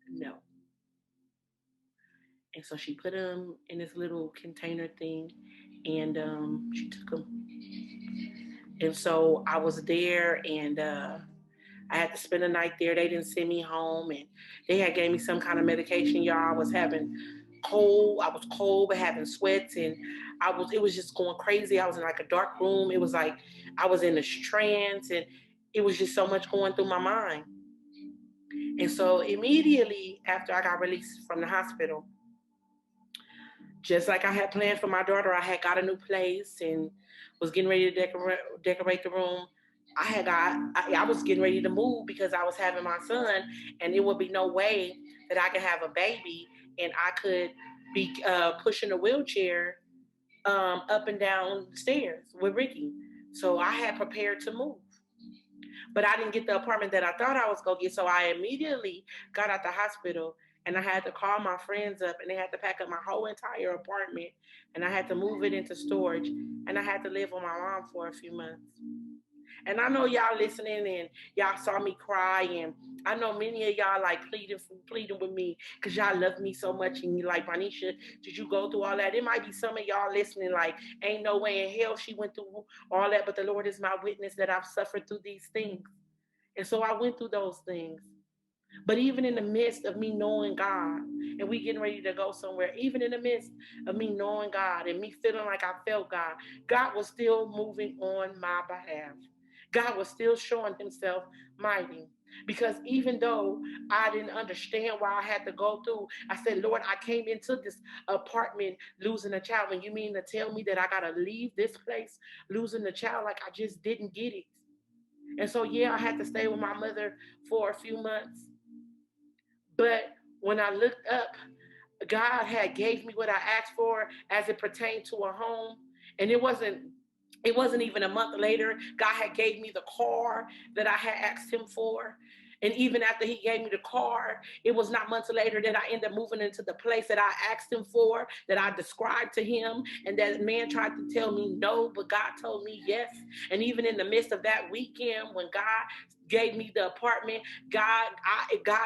no. And so she put him in this little container thing and she took him. And so I was there and I had to spend the night there. They didn't send me home and they had gave me some kind of medication, y'all. I was having cold. I was cold but having sweats and it was just going crazy. I was in like a dark room. It was like I was in a trance and it was just so much going through my mind. And so immediately after I got released from the hospital, just like I had planned for my daughter, I had got a new place and was getting ready to decorate the room. I was getting ready to move because I was having my son, and there would be no way that I could have a baby and I could be pushing a wheelchair up and down the stairs with Ricky. So I had prepared to move. But I didn't get the apartment that I thought I was going to get. So I immediately got out the hospital and I had to call my friends up and they had to pack up my whole entire apartment and I had to move it into storage and I had to live with my mom for a few months. And I know y'all listening and y'all saw me cry and I know many of y'all like pleading with me because y'all love me so much and you like, Browniesha, did you go through all that? It might be some of y'all listening like, ain't no way in hell she went through all that, but the Lord is my witness that I've suffered through these things. And so I went through those things. But even in the midst of me knowing God and we getting ready to go somewhere, even in the midst of me knowing God and me feeling like I felt God, God was still moving on my behalf. God was still showing himself mighty. Because even though I didn't understand why I had to go through, I said, Lord, I came into this apartment losing a child. And you mean to tell me that I got to leave this place losing a child like I just didn't get it? And so, yeah, I had to stay with my mother for a few months. But when I looked up, God had gave me what I asked for as it pertained to a home. And it wasn't even a month later, God had gave me the car that I had asked him for. And even after he gave me the car, it was not months later that I ended up moving into the place that I asked him for, that I described to him. And that man tried to tell me no, but God told me yes. And even in the midst of that weekend, when God gave me the apartment, God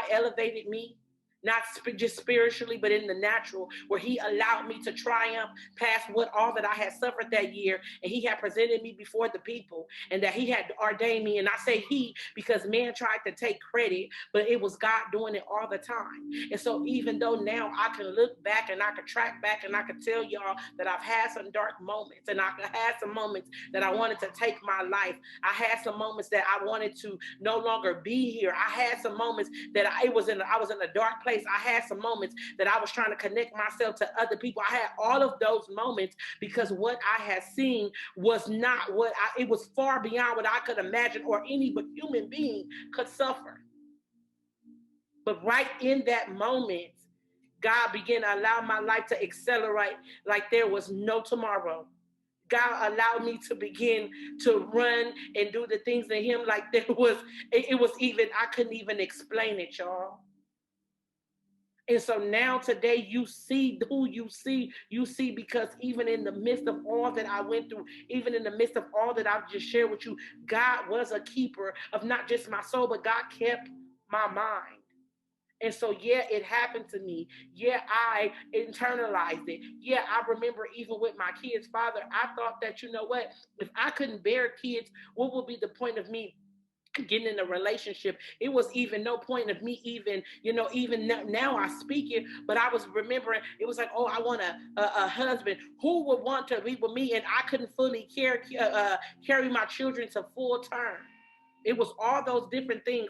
elevated me. not just spiritually, but in the natural, where he allowed me to triumph past what all that I had suffered that year. And he had presented me before the people, and that he had ordained me. And I say he because man tried to take credit, but it was God doing it all the time. And so even though now I can look back and I can track back and I can tell y'all that I've had some dark moments, and I had some moments that I wanted to take my life. I had some moments that I wanted to no longer be here. I had some moments that I was in a dark place. I had some moments that I was trying to connect myself to other people. I had all of those moments because what I had seen was not it was far beyond what I could imagine or any but human being could suffer. But right in that moment, God began to allow my life to accelerate like there was no tomorrow. God allowed me to begin to run and do the things in him like it was even, I couldn't even explain it, y'all. And so now today you see who you see because even in the midst of all that I went through, even in the midst of all that I've just shared with you, God was a keeper of not just my soul, but God kept my mind. And so, yeah, it happened to me. Yeah, I internalized it. Yeah, I remember even with my kids' father, I thought that, you know what, if I couldn't bear kids, what would be the point of me getting in a relationship? It was even no point of me even, even now I speak it, but I was remembering, it was like, oh, I want a husband who would want to be with me, and I couldn't fully carry my children to full term. It was all those different things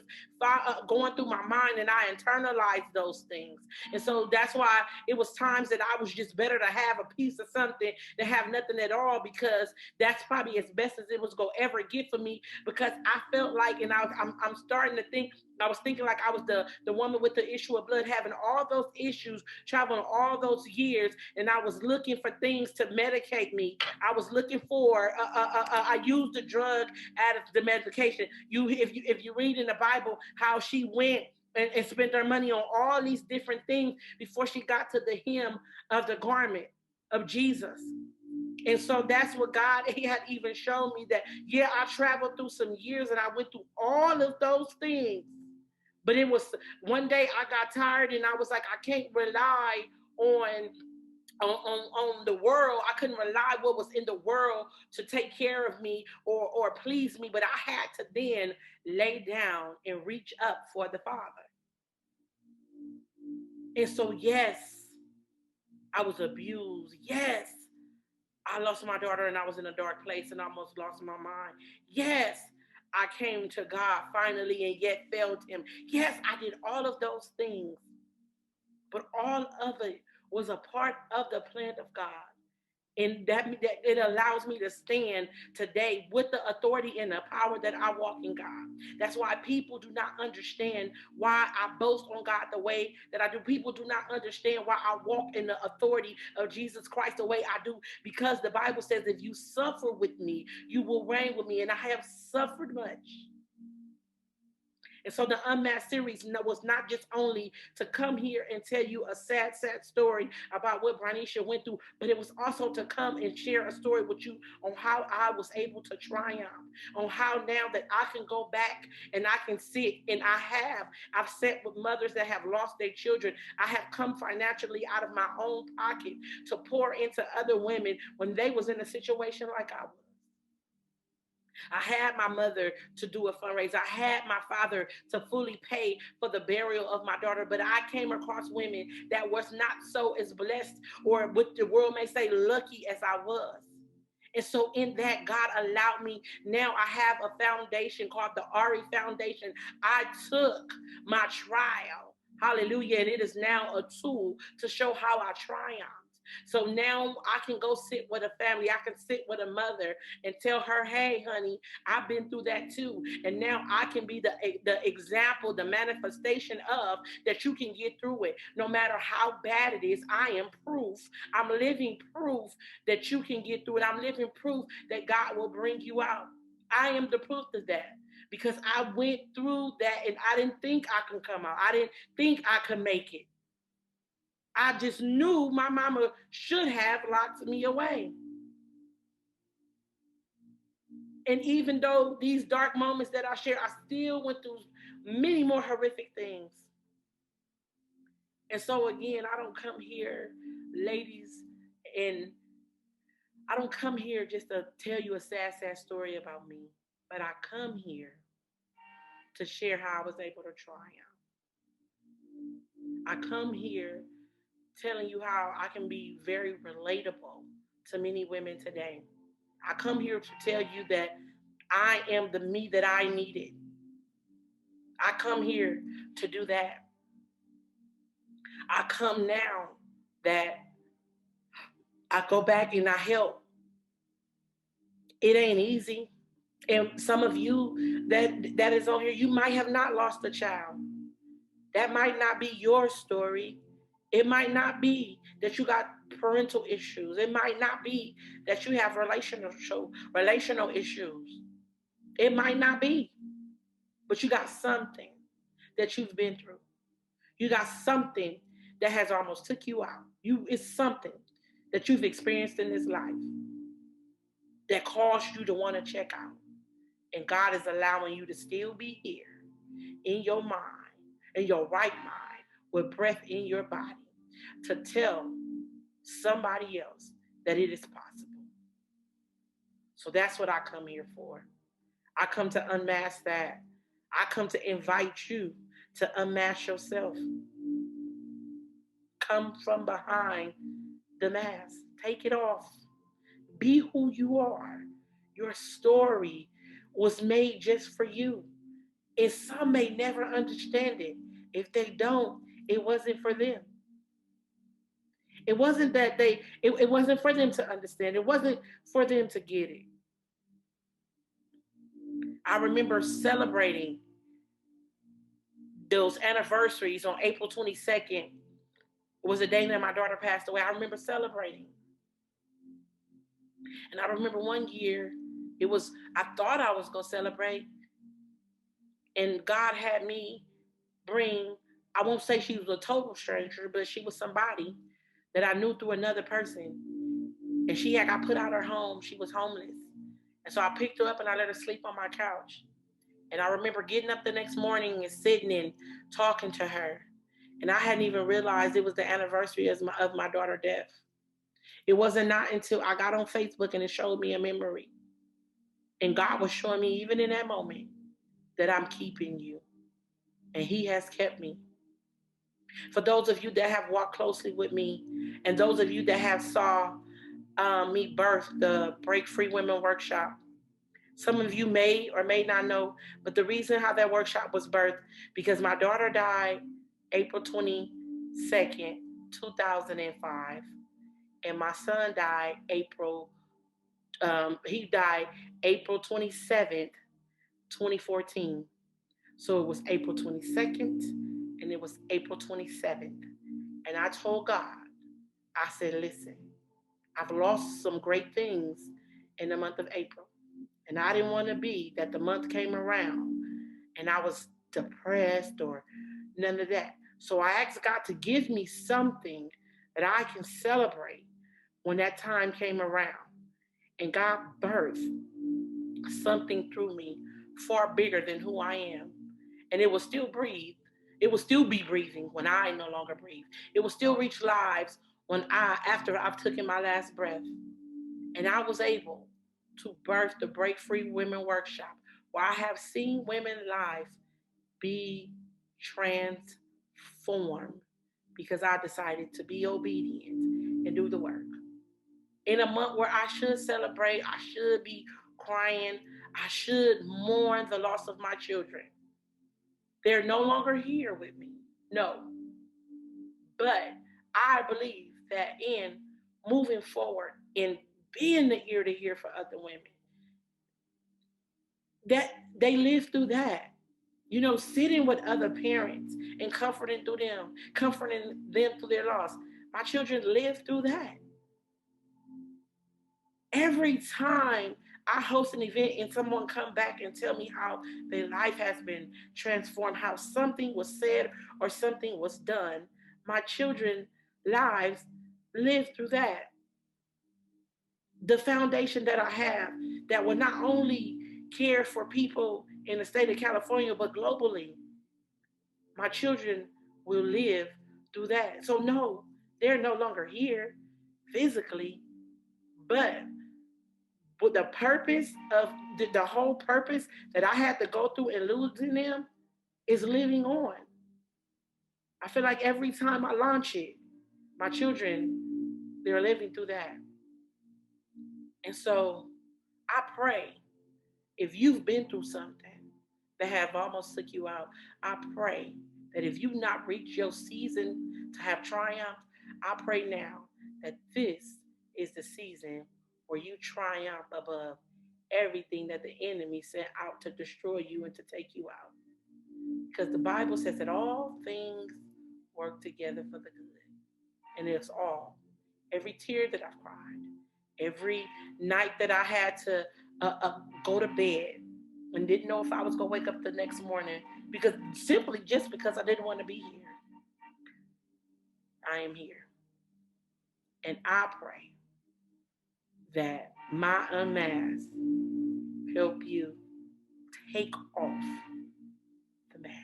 going through my mind, and I internalized those things. And so that's why it was times that I was just better to have a piece of something than have nothing at all, because that's probably as best as it was going to ever get for me. Because I felt like, and I'm starting to think, I was thinking like I was the woman with the issue of blood, having all those issues, traveling all those years, and I was looking for things to medicate me. I was looking for, I used the drug as the medication. If you read in the Bible how she went and spent her money on all these different things before she got to the hem of the garment of Jesus. And so that's what God he had even shown me, that, yeah, I traveled through some years and I went through all of those things. But it was one day I got tired and I was like, I can't rely on the world. I couldn't rely what was in the world to take care of me or please me, but I had to then lay down and reach up for the Father. And so, yes, I was abused. Yes, I lost my daughter and I was in a dark place and almost lost my mind. Yes, I came to God finally and yet failed him. Yes, I did all of those things, but all of it was a part of the plan of God. And that it allows me to stand today with the authority and the power that I walk in God. That's why people do not understand why I boast on God the way that I do. People do not understand why I walk in the authority of Jesus Christ the way I do, because the Bible says, if you suffer with me, you will reign with me. And I have suffered much. And so the Unmasked series was not just only to come here and tell you a sad, sad story about what Browniesha went through, but it was also to come and share a story with you on how I was able to triumph, on how now that I can go back and I can sit, and I've sat with mothers that have lost their children. I have come financially out of my own pocket to pour into other women when they was in a situation like I was. I had my mother to do a fundraiser. I had my father to fully pay for the burial of my daughter. But I came across women that was not so as blessed, or what the world may say, lucky as I was. And so in that, God allowed me. Now I have a foundation called the Ari Foundation. I took my trial, hallelujah, and it is now a tool to show how I triumph. So now I can go sit with a family. I can sit with a mother and tell her, hey, honey, I've been through that too. And now I can be the example, the manifestation of that you can get through it. No matter how bad it is, I am proof. I'm living proof that you can get through it. I'm living proof that God will bring you out. I am the proof of that, because I went through that and I didn't think I could come out. I didn't think I could make it. I just knew my mama should have locked me away. And even though these dark moments that I share, I still went through many more horrific things. And so again, I don't come here, ladies, and I don't come here just to tell you a sad, sad story about me, but I come here to share how I was able to triumph. I come here telling you how I can be very relatable to many women today. I come here to tell you that I am the me that I needed. I come here to do that. I come now that I go back and I help. It ain't easy. And some of you that is on here, you might have not lost a child. That might not be your story. It might not be that you got parental issues. It might not be that you have relational issues. It might not be, but you got something that you've been through. You got something that has almost took you out. It's something that you've experienced in this life that caused you to want to check out. And God is allowing you to still be here in your mind, in your right mind, with breath in your body, to tell somebody else that it is possible. So that's what I come here for. I come to unmask that. I come to invite you to unmask yourself. Come from behind the mask. Take it off. Be who you are. Your story was made just for you. And some may never understand it. If they don't, it wasn't for them. It wasn't that it wasn't for them to understand. It wasn't for them to get it. I remember celebrating those anniversaries on April 22nd was the day that my daughter passed away. I remember celebrating. And I remember one year, I thought I was going to celebrate. And God had me bring, I won't say she was a total stranger, but she was somebody that I knew through another person. And she had got put out of her home. She was homeless. And so I picked her up and I let her sleep on my couch. And I remember getting up the next morning and sitting and talking to her. And I hadn't even realized it was the anniversary of my daughter's death. It wasn't not until I got on Facebook and it showed me a memory. And God was showing me, even in that moment, that I'm keeping you. And He has kept me. For those of you that have walked closely with me, and those of you that have saw me birth the Break Free Women workshop, some of you may or may not know, but the reason how that workshop was birthed, because my daughter died April 22nd, 2005, and my son died he died April 27th, 2014. So it was April 22nd and it was April 27th. And I told God, I said, listen, I've lost some great things in the month of April. And I didn't want to be that the month came around and I was depressed or none of that. So I asked God to give me something that I can celebrate when that time came around. And God birthed something through me far bigger than who I am. And it will still breathe. It will still be breathing when I no longer breathe. It will still reach lives after I've taken my last breath. And I was able to birth the Break Free Women Workshop, where I have seen women's lives be transformed because I decided to be obedient and do the work. In a month where I should celebrate, I should be crying, I should mourn the loss of my children. They're no longer here with me. No. But I believe that in moving forward, in being the ear to ear for other women, that they live through that. Sitting with other parents and comforting them through their loss. My children live through that. Every time I host an event and someone come back and tell me how their life has been transformed, how something was said or something was done, my children's lives live through that. The foundation that I have that will not only care for people in the state of California, but globally, my children will live through that. So no, they're no longer here physically, but with the purpose of the whole purpose that I had to go through and losing them is living on. I feel like every time I launch it, my children, they're living through that. And so I pray if you've been through something that have almost took you out, I pray that if you've not reached your season to have triumph, I pray now that this is the season where you triumph above everything that the enemy sent out to destroy you and to take you out. Because the Bible says that all things work together for the good. And it's all. Every tear that I've cried, every night that I had to go to bed and didn't know if I was going to wake up the next morning because simply just because I didn't want to be here, I am here. And I pray that my unmask help you take off the mask.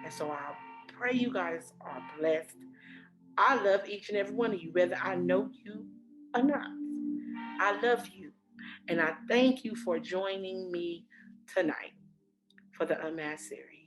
And so I pray you guys are blessed. I love each and every one of you, whether I know you or not. I love you. And I thank you for joining me tonight for the Unmasked series.